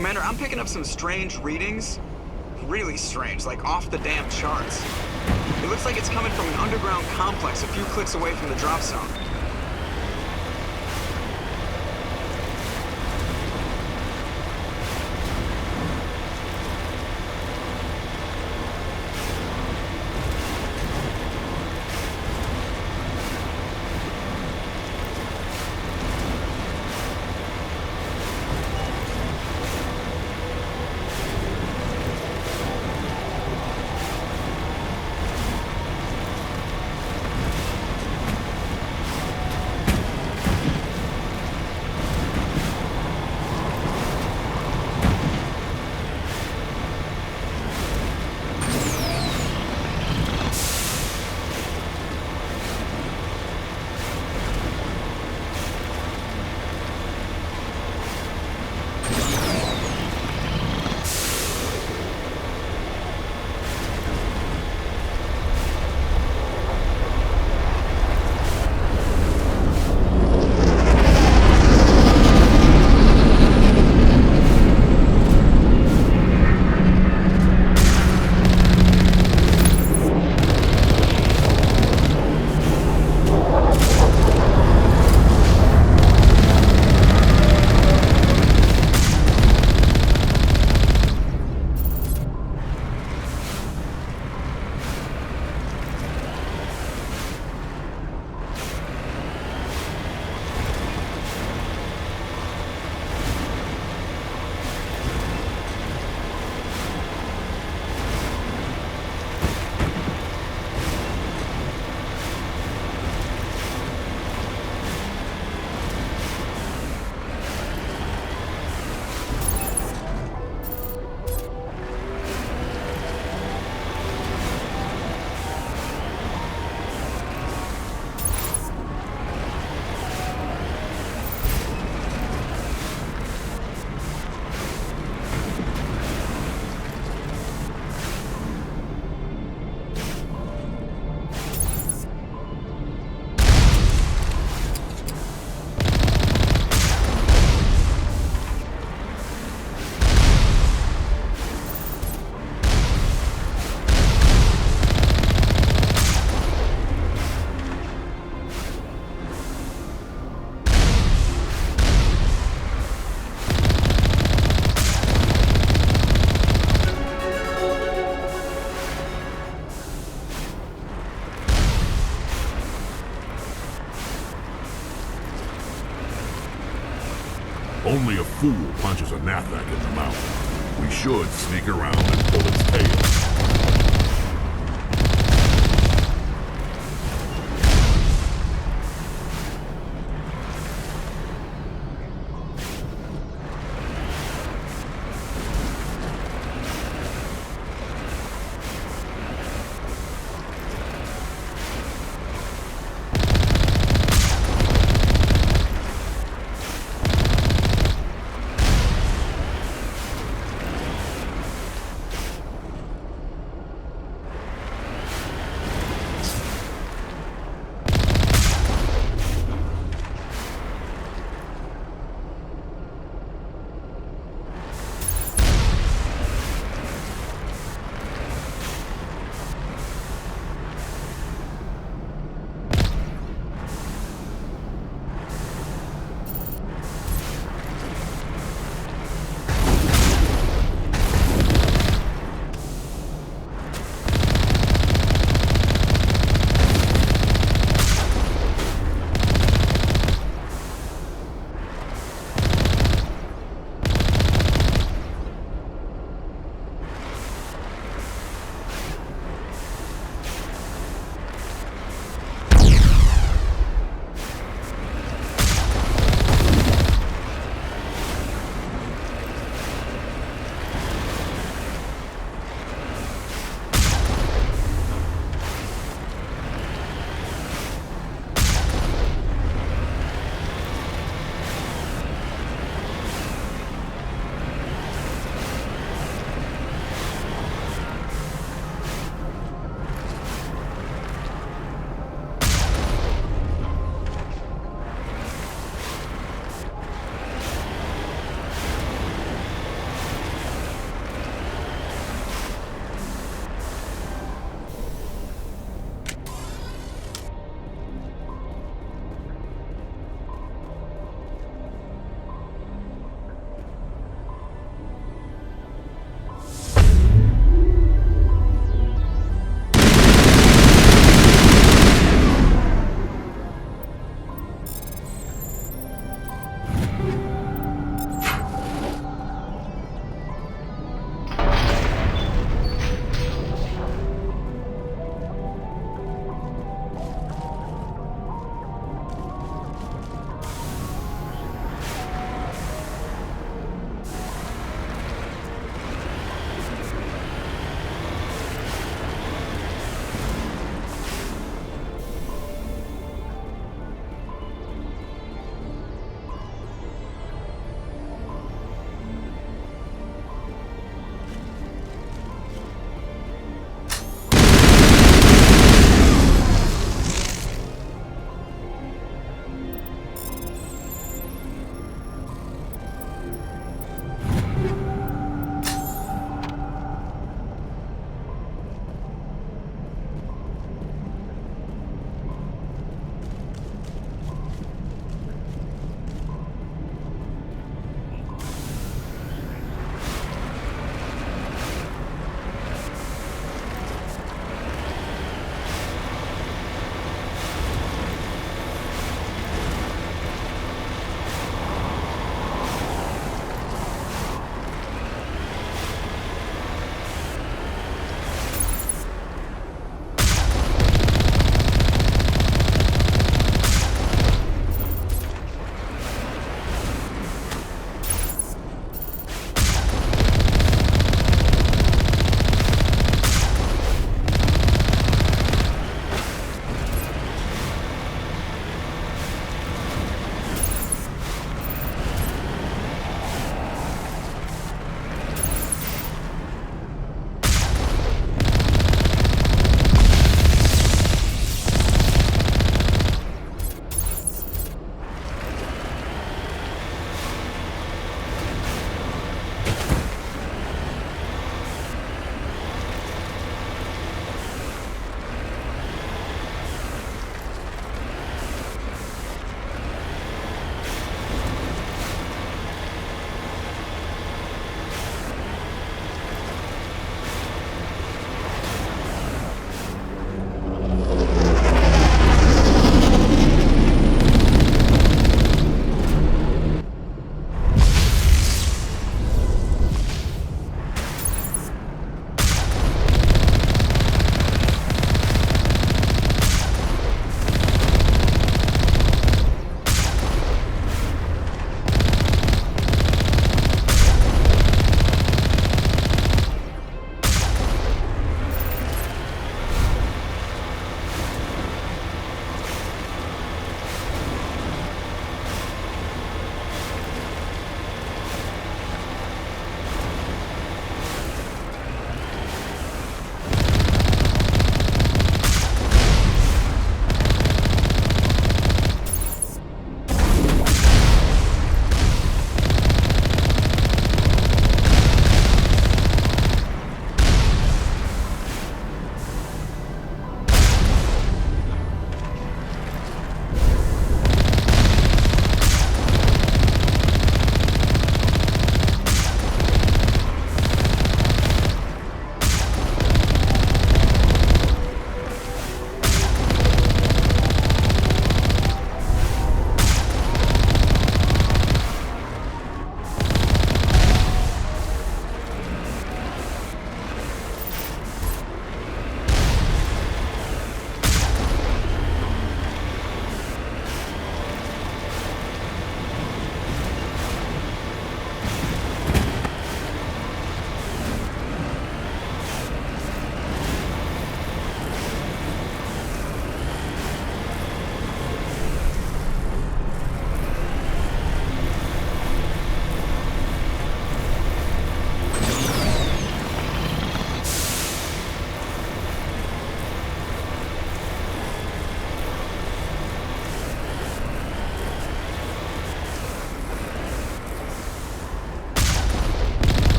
Commander, I'm picking up some strange readings. Really strange, like off the damn charts. It looks like it's coming from an underground complex a few clicks away from the drop zone. Only a fool punches a Nathak in the mouth. We should sneak around and pull its tail.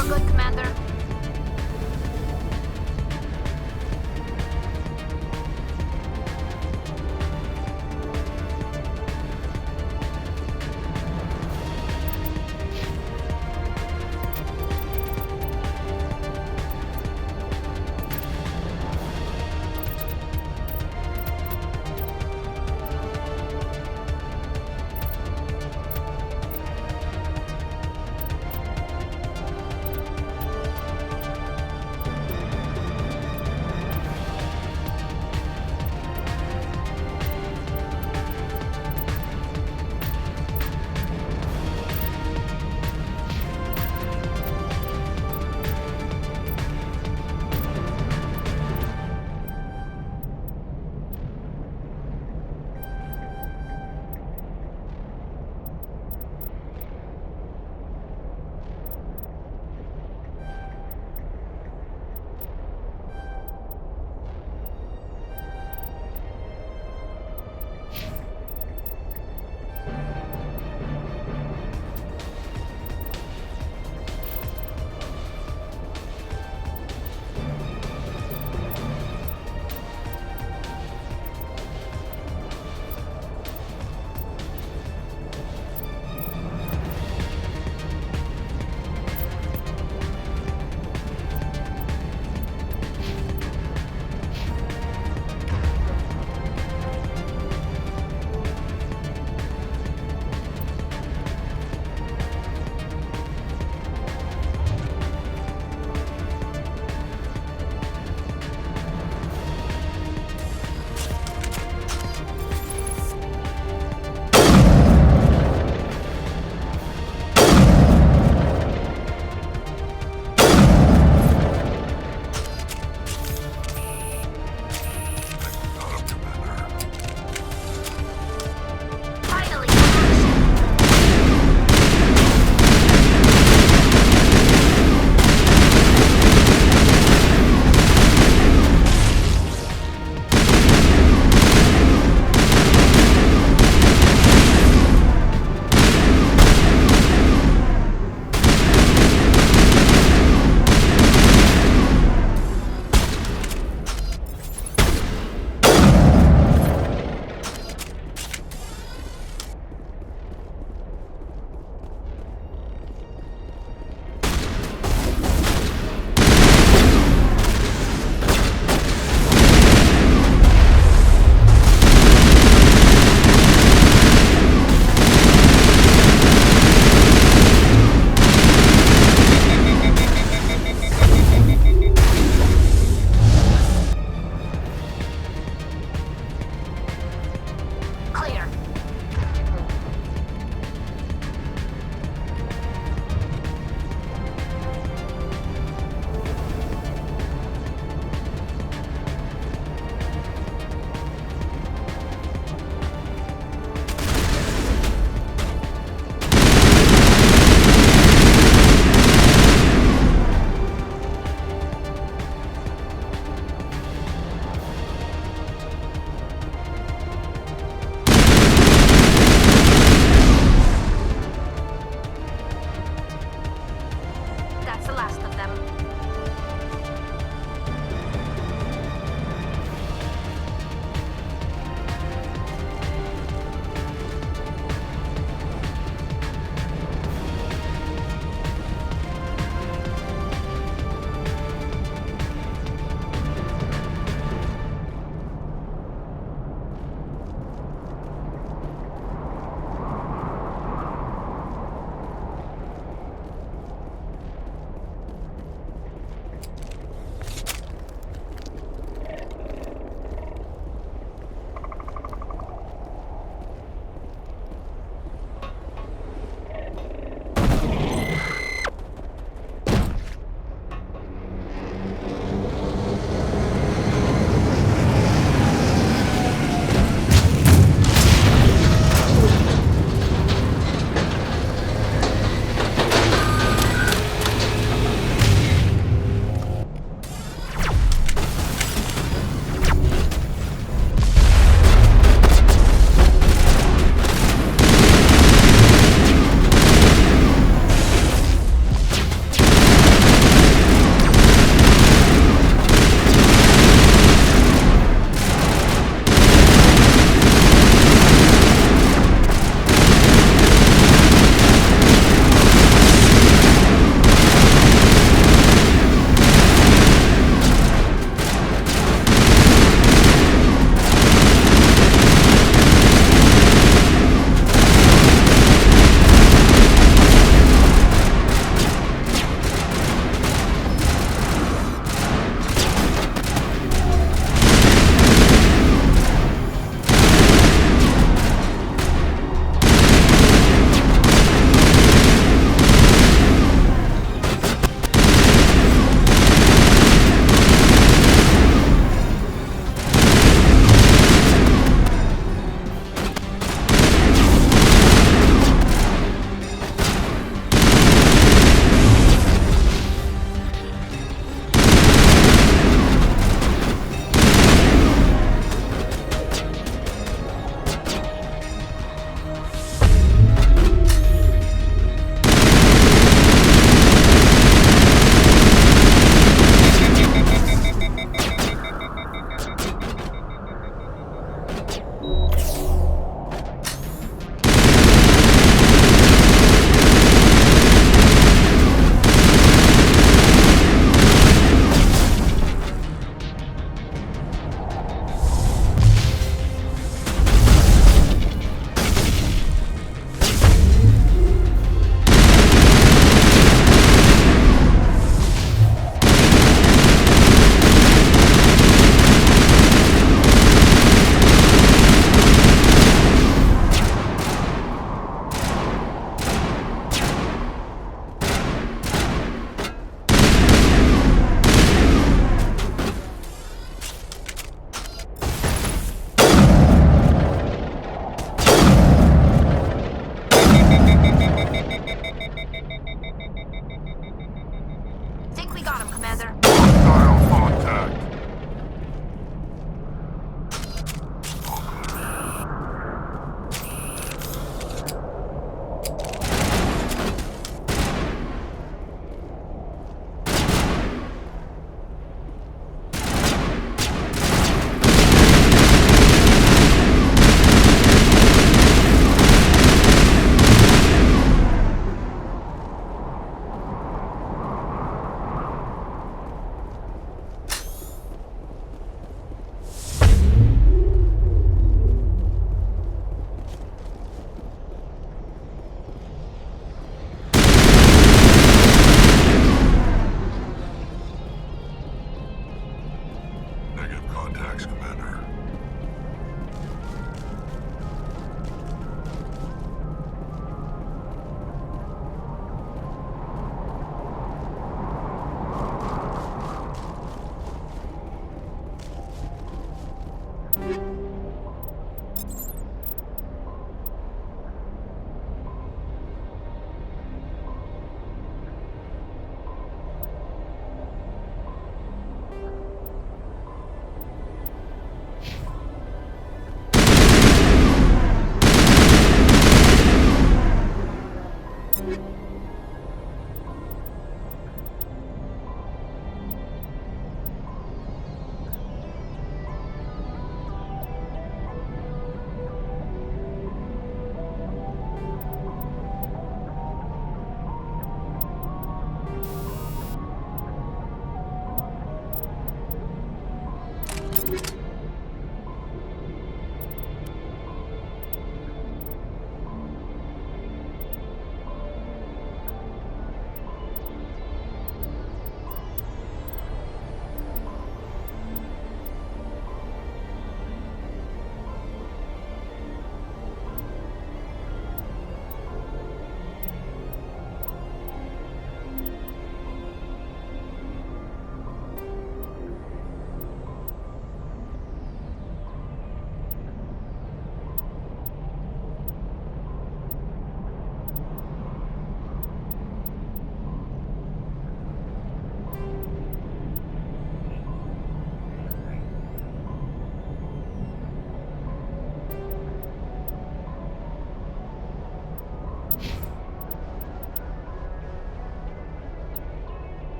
For good, Commander.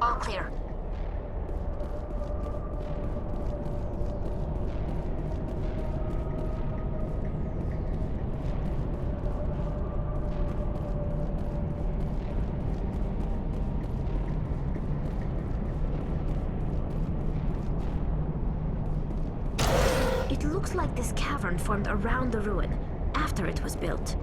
All clear. It looks like this cavern formed around the ruin, after it was built.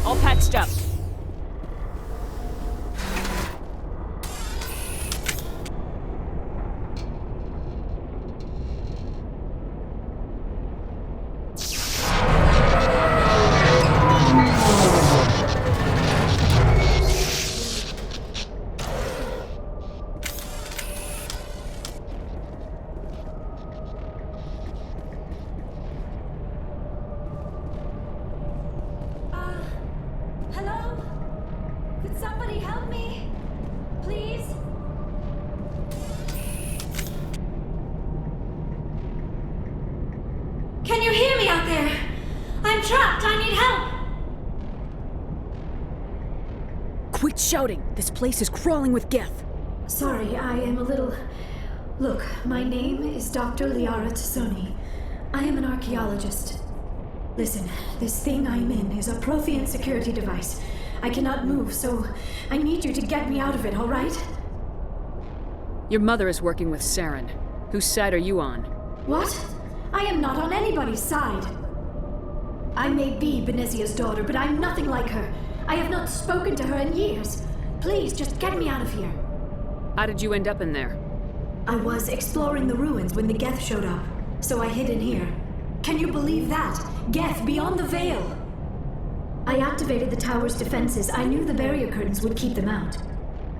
All patched up. Hello? Could somebody help me? Please? Can you hear me out there? I'm trapped. I need help. Quit shouting. This place is crawling with Geth. Sorry, I am a little... Look, my name is Dr. Liara Tassoni. I am an archaeologist. Listen, this thing I'm in is a Prothean security device. I cannot move, so I need you to get me out of it, all right? Your mother is working with Saren. Whose side are you on? What? I am not on anybody's side. I may be Benezia's daughter, but I'm nothing like her. I have not spoken to her in years. Please, just get me out of here. How did you end up in there? I was exploring the ruins when the Geth showed up, so I hid in here. Can you believe that? Geth beyond the veil! I activated the tower's defenses. I knew the barrier curtains would keep them out.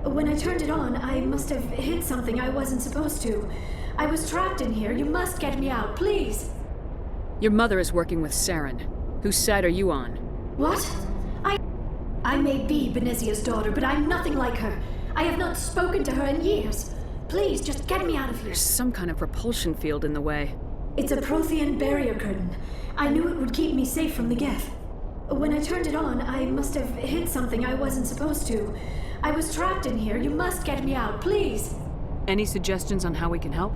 When I turned it on, I must have hit something I wasn't supposed to. I was trapped in here. You must get me out, please! Your mother is working with Saren. Whose side are you on? What? I may be Benezia's daughter, but I'm nothing like her. I have not spoken to her in years. Please, just get me out of here. There's some kind of repulsion field in the way. It's a Prothean barrier curtain. I knew it would keep me safe from the Geth. When I turned it on, I must have hit something I wasn't supposed to. I was trapped in here. You must get me out, please. Any suggestions on how we can help?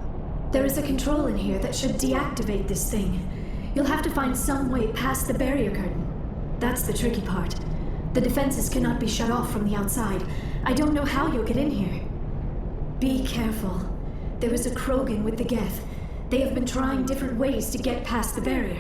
There is a control in here that should deactivate this thing. You'll have to find some way past the barrier curtain. That's the tricky part. The defenses cannot be shut off from the outside. I don't know how you'll get in here. Be careful. There is a Krogan with the Geth. They have been trying different ways to get past the barrier.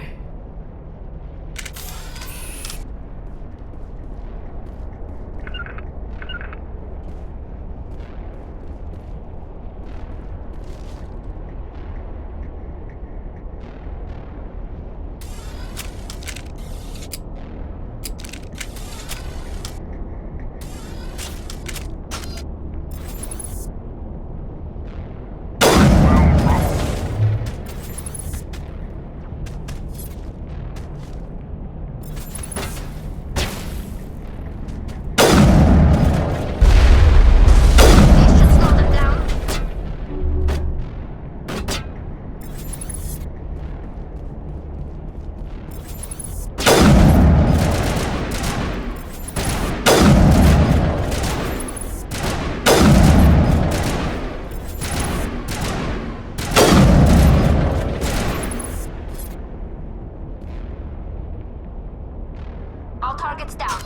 All targets down.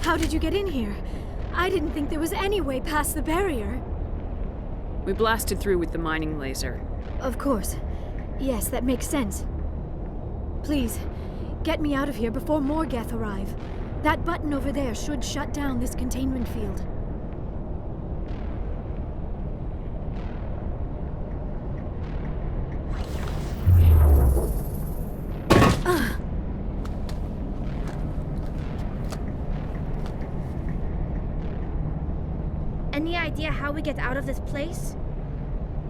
How did you get in here? I didn't think there was any way past the barrier. We blasted through with the mining laser. Of course. Yes, that makes sense. Please, get me out of here before more Geth arrive. That button over there should shut down this containment field. Any idea how we get out of this place?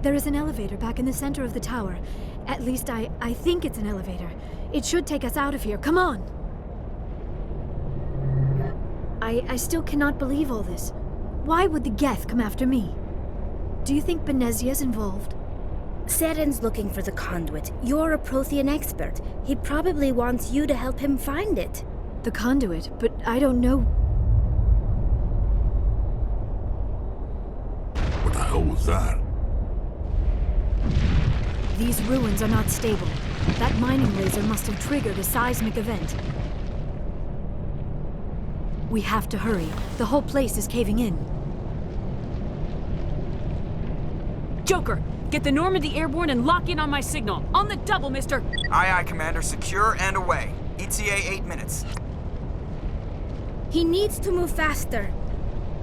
There is an elevator back in the center of the tower. At least I think it's an elevator. It should take us out of here. Come on! I still cannot believe all this. Why would the Geth come after me? Do you think Benezia's involved? Seren's looking for the conduit. You're a Prothean expert. He probably wants you to help him find it. The conduit? But I don't know... What the hell was that? These ruins are not stable. That mining laser must have triggered a seismic event. We have to hurry. The whole place is caving in. Joker, get the Normandy airborne and lock in on my signal. On the double, mister! Aye, aye, Commander. Secure and away. ETA 8 minutes. He needs to move faster.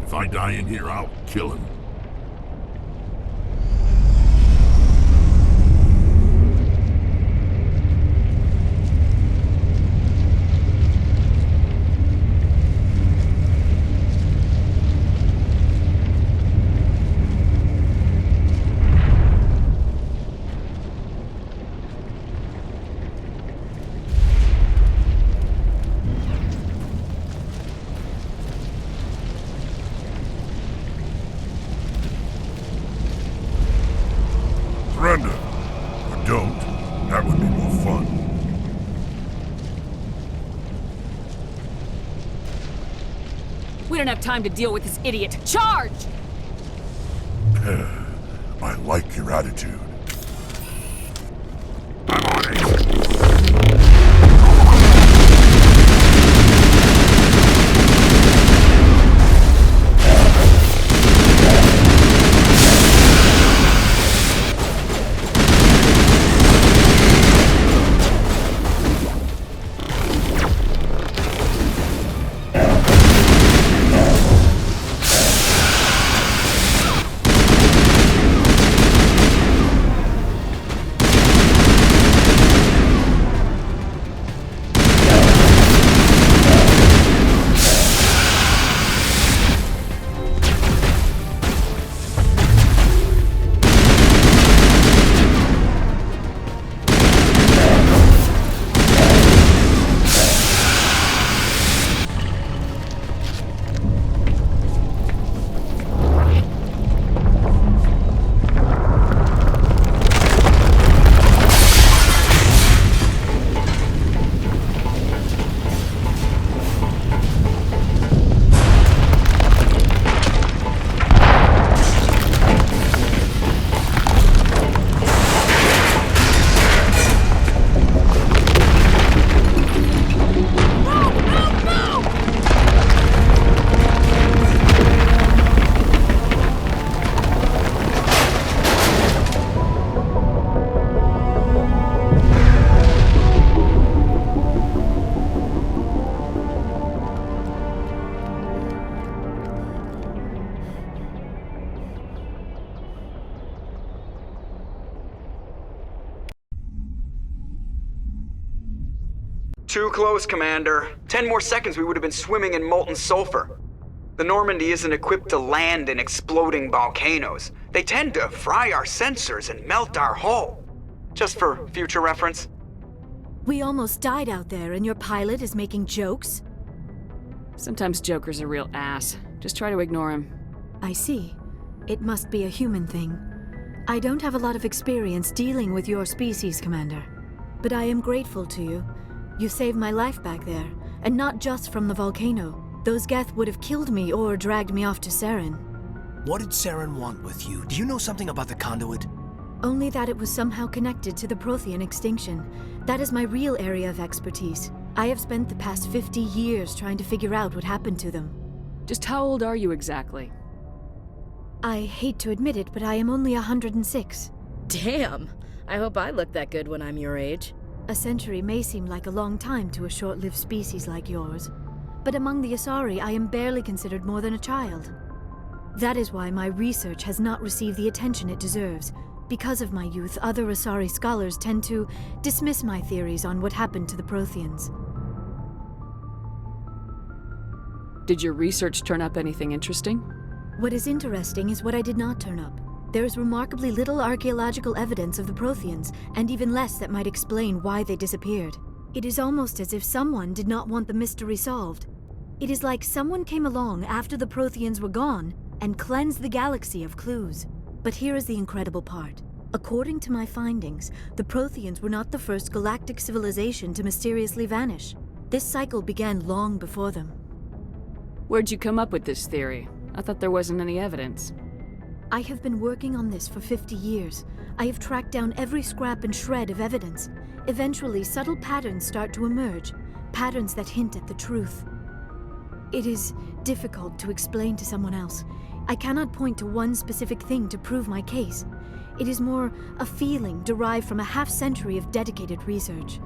If I die in here, I'll kill him. Surrender. Or don't. That would be more fun. We don't have time to deal with this idiot. Charge! I like your attitude. Too close, Commander. 10 more seconds we would have been swimming in molten sulfur. The Normandy isn't equipped to land in exploding volcanoes. They tend to fry our sensors and melt our hull. Just for future reference. We almost died out there, and your pilot is making jokes? Sometimes Joker's a real ass. Just try to ignore him. I see. It must be a human thing. I don't have a lot of experience dealing with your species, Commander. But I am grateful to you. You saved my life back there, and not just from the volcano. Those Geth would have killed me or dragged me off to Saren. What did Saren want with you? Do you know something about the conduit? Only that it was somehow connected to the Prothean extinction. That is my real area of expertise. I have spent the past 50 years trying to figure out what happened to them. Just how old are you exactly? I hate to admit it, but I am only 106. Damn! I hope I look that good when I'm your age. A century may seem like a long time to a short-lived species like yours, but among the Asari, I am barely considered more than a child. That is why my research has not received the attention it deserves. Because of my youth, other Asari scholars tend to dismiss my theories on what happened to the Protheans. Did your research turn up anything interesting? What is interesting is what I did not turn up. There is remarkably little archaeological evidence of the Protheans, and even less that might explain why they disappeared. It is almost as if someone did not want the mystery solved. It is like someone came along after the Protheans were gone and cleansed the galaxy of clues. But here is the incredible part. According to my findings, the Protheans were not the first galactic civilization to mysteriously vanish. This cycle began long before them. Where'd you come up with this theory? I thought there wasn't any evidence. I have been working on this for 50 years. I have tracked down every scrap and shred of evidence. Eventually, subtle patterns start to emerge, patterns that hint at the truth. It is difficult to explain to someone else. I cannot point to one specific thing to prove my case. It is more a feeling derived from a half-century of dedicated research.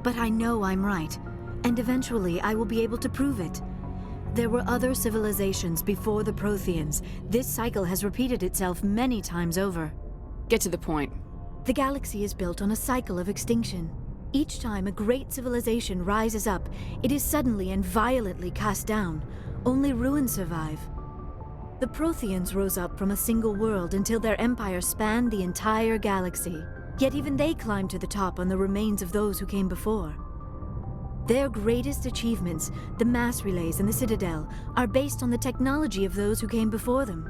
But I know I'm right, and eventually I will be able to prove it. There were other civilizations before the Protheans. This cycle has repeated itself many times over. Get to the point. The galaxy is built on a cycle of extinction. Each time a great civilization rises up, it is suddenly and violently cast down. Only ruins survive. The Protheans rose up from a single world until their empire spanned the entire galaxy. Yet even they climbed to the top on the remains of those who came before. Their greatest achievements, the mass relays and the citadel, are based on the technology of those who came before them.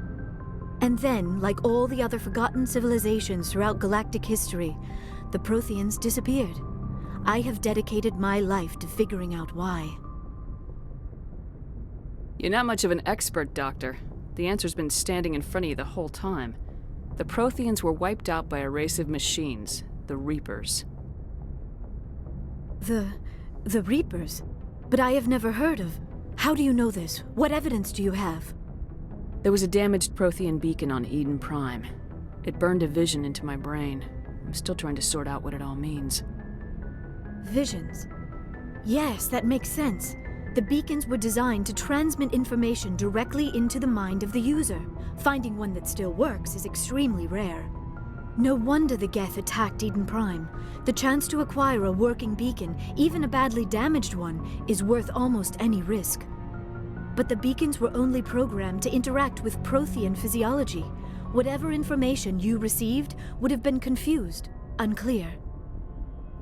And then, like all the other forgotten civilizations throughout galactic history, the Protheans disappeared. I have dedicated my life to figuring out why. You're not much of an expert, Doctor. The answer's been standing in front of you the whole time. The Protheans were wiped out by a race of machines, the Reapers. The Reapers? But I have never heard of. How do you know this? What evidence do you have? There was a damaged Prothean beacon on Eden Prime. It burned a vision into my brain. I'm still trying to sort out what it all means. Visions. Yes, that makes sense. The beacons were designed to transmit information directly into the mind of the user. Finding one that still works is extremely rare. No wonder the Geth attacked Eden Prime. The chance to acquire a working beacon, even a badly damaged one, is worth almost any risk. But the beacons were only programmed to interact with Prothean physiology. Whatever information you received would have been confused, unclear.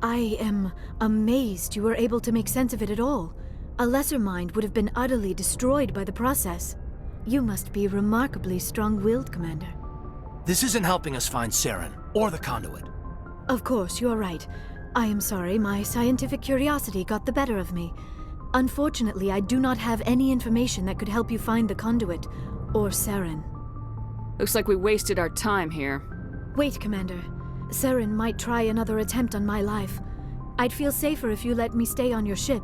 I am amazed you were able to make sense of it at all. A lesser mind would have been utterly destroyed by the process. You must be remarkably strong-willed, Commander. This isn't helping us find Saren, or the conduit. Of course, you're right. I am sorry, my scientific curiosity got the better of me. Unfortunately, I do not have any information that could help you find the conduit, or Saren. Looks like we wasted our time here. Wait, Commander. Saren might try another attempt on my life. I'd feel safer if you let me stay on your ship.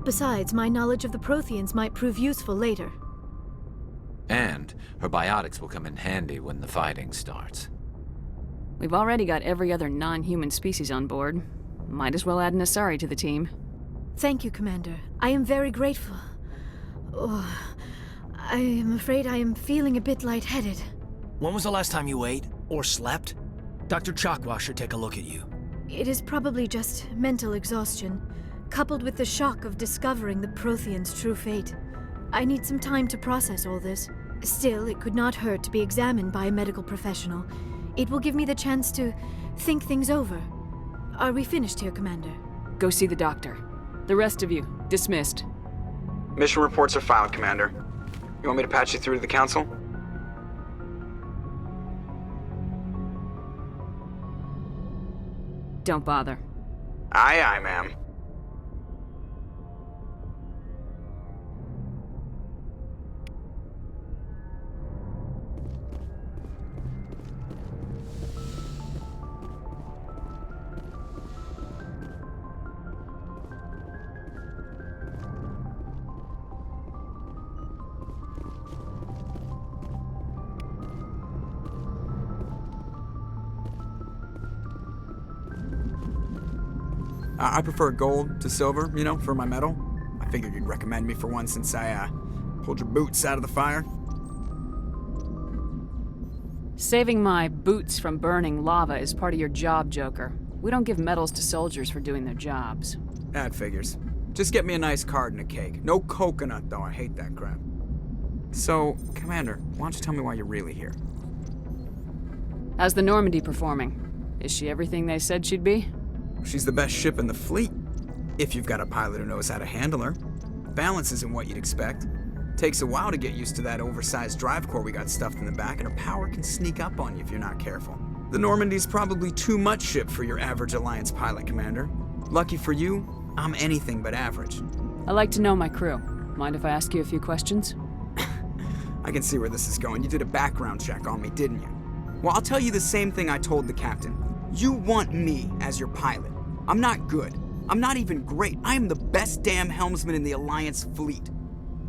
Besides, my knowledge of the Protheans might prove useful later. And her biotics will come in handy when the fighting starts. We've already got every other non-human species on board. Might as well add an Asari to the team. Thank you, Commander. I am very grateful. Oh, I am afraid I am feeling a bit lightheaded. When was the last time you ate, or slept? Dr. Chakwa should take a look at you. It is probably just mental exhaustion, coupled with the shock of discovering the Protheans' true fate. I need some time to process all this. Still, it could not hurt to be examined by a medical professional. It will give me the chance to think things over. Are we finished here, Commander? Go see the doctor. The rest of you, dismissed. Mission reports are filed, Commander. You want me to patch you through to the Council? Don't bother. Aye, aye, ma'am. I prefer gold to silver, you know, for my medal. I figured you'd recommend me for one since I, pulled your boots out of the fire. Saving my boots from burning lava is part of your job, Joker. We don't give medals to soldiers for doing their jobs. That figures. Just get me a nice card and a cake. No coconut, though. I hate that crap. So, Commander, why don't you tell me why you're really here? How's the Normandy performing? Is she everything they said she'd be? She's the best ship in the fleet. If you've got a pilot who knows how to handle her. Balance isn't what you'd expect. Takes a while to get used to that oversized drive core we got stuffed in the back, and her power can sneak up on you if you're not careful. The Normandy's probably too much ship for your average Alliance pilot, Commander. Lucky for you, I'm anything but average. I like to know my crew. Mind if I ask you a few questions? I can see where this is going. You did a background check on me, didn't you? Well, I'll tell you the same thing I told the captain. You want me as your pilot. I'm not good. I'm not even great. I am the best damn helmsman in the Alliance fleet.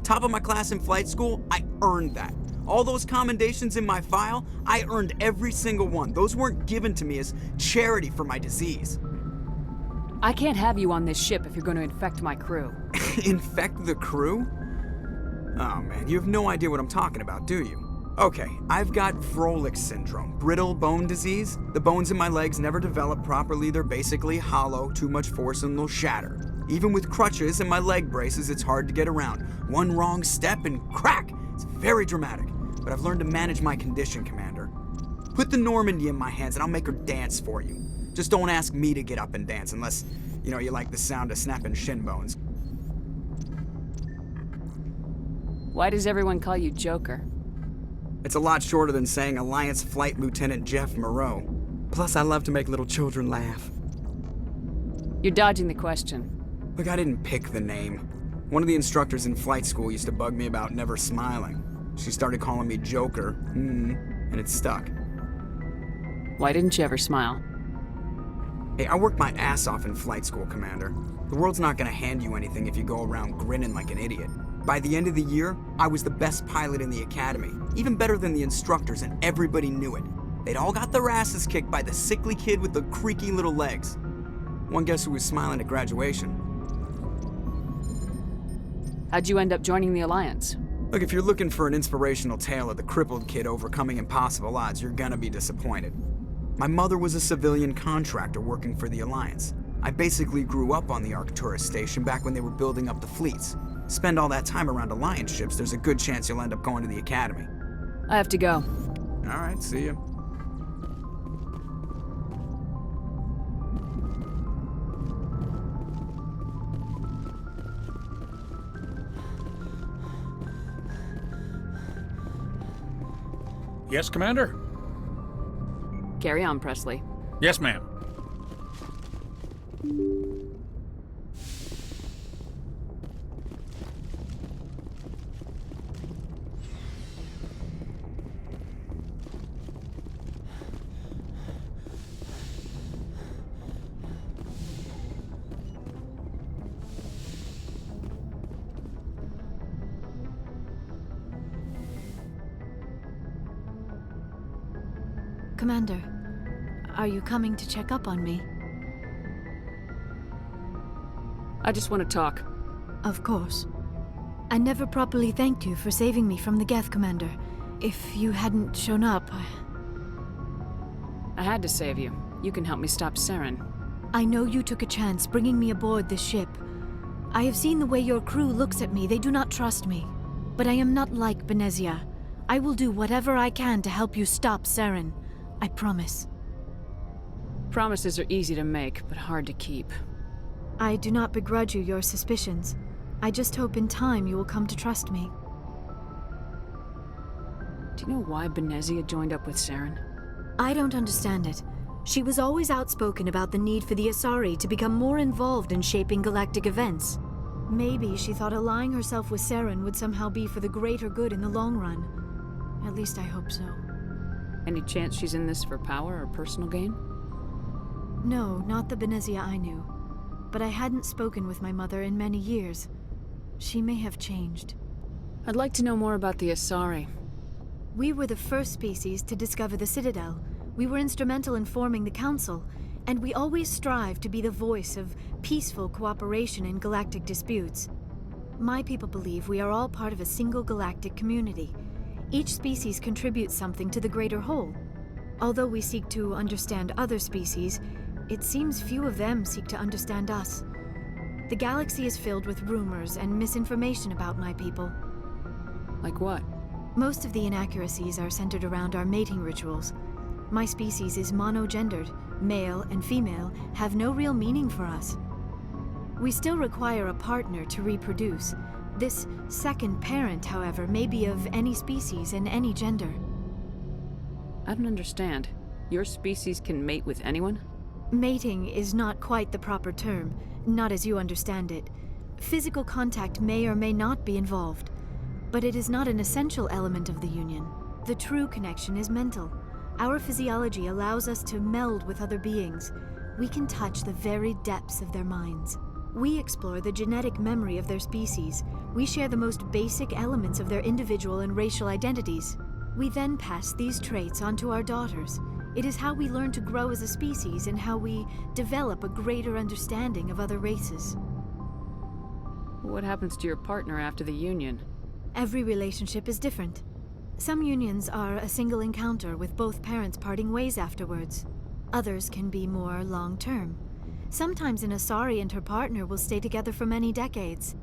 Top of my class in flight school, I earned that. All those commendations in my file, I earned every single one. Those weren't given to me as charity for my disease. I can't have you on this ship if you're going to infect my crew. Infect the crew? Oh man, you have no idea what I'm talking about, do you? Okay, I've got Vrolik's syndrome, brittle bone disease. The bones in my legs never develop properly. They're basically hollow, too much force and they'll shatter. Even with crutches and my leg braces, it's hard to get around. One wrong step and crack! It's very dramatic, but I've learned to manage my condition, Commander. Put the Normandy in my hands and I'll make her dance for you. Just don't ask me to get up and dance unless, you like the sound of snapping shin bones. Why does everyone call you Joker? It's a lot shorter than saying Alliance Flight Lieutenant Jeff Moreau. Plus, I love to make little children laugh. You're dodging the question. Look, I didn't pick the name. One of the instructors in flight school used to bug me about never smiling. She started calling me Joker, and it stuck. Why didn't you ever smile? Hey, I worked my ass off in flight school, Commander. The world's not gonna hand you anything if you go around grinning like an idiot. By the end of the year, I was the best pilot in the academy, even better than the instructors, and everybody knew it. They'd all got their asses kicked by the sickly kid with the creaky little legs. One guess who was smiling at graduation? How'd you end up joining the Alliance? Look, if you're looking for an inspirational tale of the crippled kid overcoming impossible odds, you're gonna be disappointed. My mother was a civilian contractor working for the Alliance. I basically grew up on the Arcturus station back when they were building up the fleets. Spend all that time around Alliance ships, there's a good chance you'll end up going to the Academy. I have to go. All right, see ya. Yes, Commander? Carry on, Presley. Yes, ma'am. Commander, are you coming to check up on me? I just want to talk. Of course. I never properly thanked you for saving me from the Geth, Commander. If you hadn't shown up, I had to save you. You can help me stop Saren. I know you took a chance bringing me aboard this ship. I have seen the way your crew looks at me. They do not trust me. But I am not like Benezia. I will do whatever I can to help you stop Saren. I promise. Promises are easy to make, but hard to keep. I do not begrudge you your suspicions. I just hope in time you will come to trust me. Do you know why Benezia joined up with Saren? I don't understand it. She was always outspoken about the need for the Asari to become more involved in shaping galactic events. Maybe she thought allying herself with Saren would somehow be for the greater good in the long run. At least I hope so. Any chance she's in this for power or personal gain? No, not the Benezia I knew. But I hadn't spoken with my mother in many years. She may have changed. I'd like to know more about the Asari. We were the first species to discover the citadel. We were instrumental in forming the Council, and we always strive to be the voice of peaceful cooperation in galactic disputes. My people believe we are all part of a single galactic community. Each species contributes something to the greater whole. Although we seek to understand other species, it seems few of them seek to understand us. The galaxy is filled with rumors and misinformation about my people. Like what? Most of the inaccuracies are centered around our mating rituals. My species is monogendered. Male and female have no real meaning for us. We still require a partner to reproduce, This second parent, however, may be of any species and any gender. I don't understand. Your species can mate with anyone? Mating is not quite the proper term, not as you understand it. Physical contact may or may not be involved, but it is not an essential element of the union. The true connection is mental. Our physiology allows us to meld with other beings. We can touch the very depths of their minds. We explore the genetic memory of their species. We share the most basic elements of their individual and racial identities. We then pass these traits on to our daughters. It is how we learn to grow as a species and how we develop a greater understanding of other races. What happens to your partner after the union? Every relationship is different. Some unions are a single encounter with both parents parting ways afterwards. Others can be more long-term. Sometimes an Asari and her partner will stay together for many decades.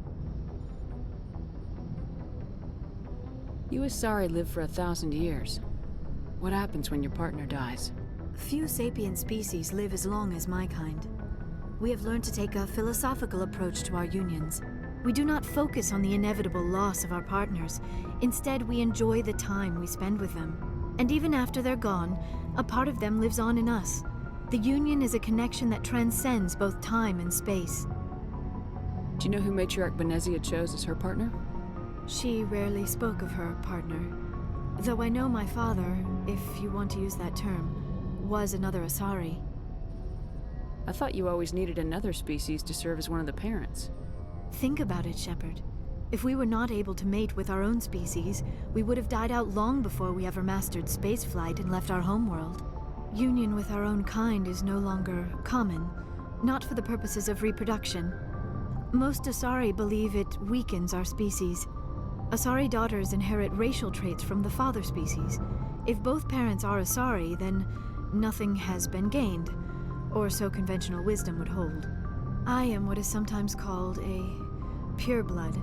You Asari live for 1,000 years. What happens when your partner dies? Few sapient species live as long as my kind. We have learned to take a philosophical approach to our unions. We do not focus on the inevitable loss of our partners. Instead, we enjoy the time we spend with them. And even after they're gone, a part of them lives on in us. The union is a connection that transcends both time and space. Do you know who Matriarch Benezia chose as her partner? She rarely spoke of her partner. Though I know my father, if you want to use that term, was another Asari. I thought you always needed another species to serve as one of the parents. Think about it, Shepard. If we were not able to mate with our own species, we would have died out long before we ever mastered spaceflight and left our homeworld. Union with our own kind is no longer common, not for the purposes of reproduction. Most Asari believe it weakens our species. Asari daughters inherit racial traits from the father species. If both parents are Asari, then nothing has been gained, or so conventional wisdom would hold. I am what is sometimes called a pureblood.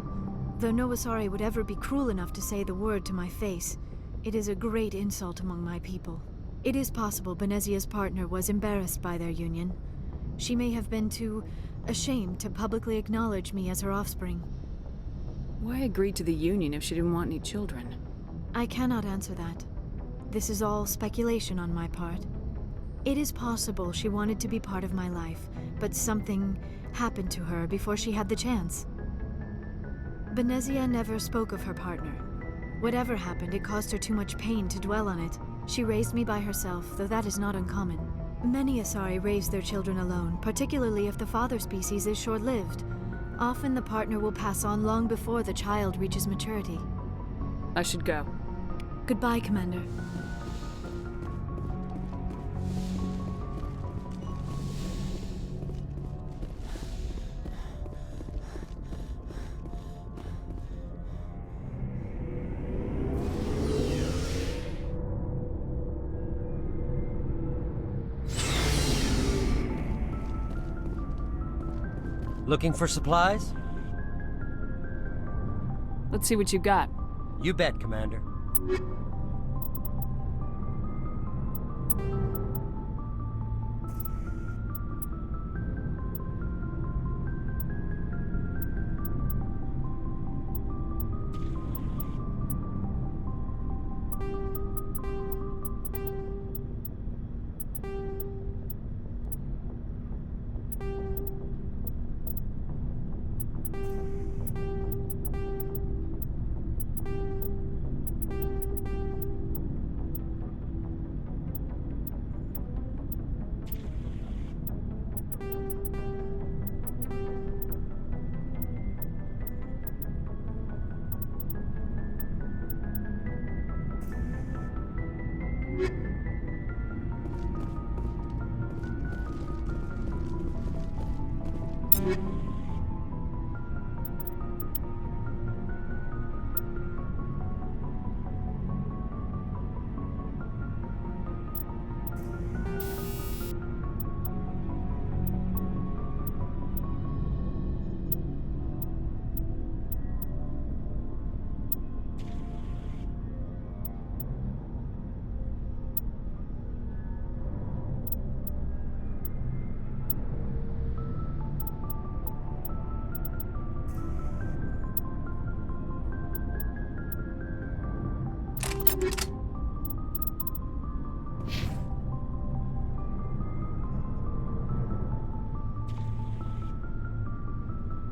Though no Asari would ever be cruel enough to say the word to my face, it is a great insult among my people. It is possible Benezia's partner was embarrassed by their union. She may have been too ashamed to publicly acknowledge me as her offspring. Why agree to the union if she didn't want any children? I cannot answer that. This is all speculation on my part. It is possible she wanted to be part of my life, but something happened to her before she had the chance. Benezia never spoke of her partner. Whatever happened, it caused her too much pain to dwell on it. She raised me by herself, though that is not uncommon. Many Asari raise their children alone, particularly if the father species is short-lived. Often the partner will pass on long before the child reaches maturity. I should go. Goodbye, Commander. Looking for supplies? Let's see what you got. You bet, Commander.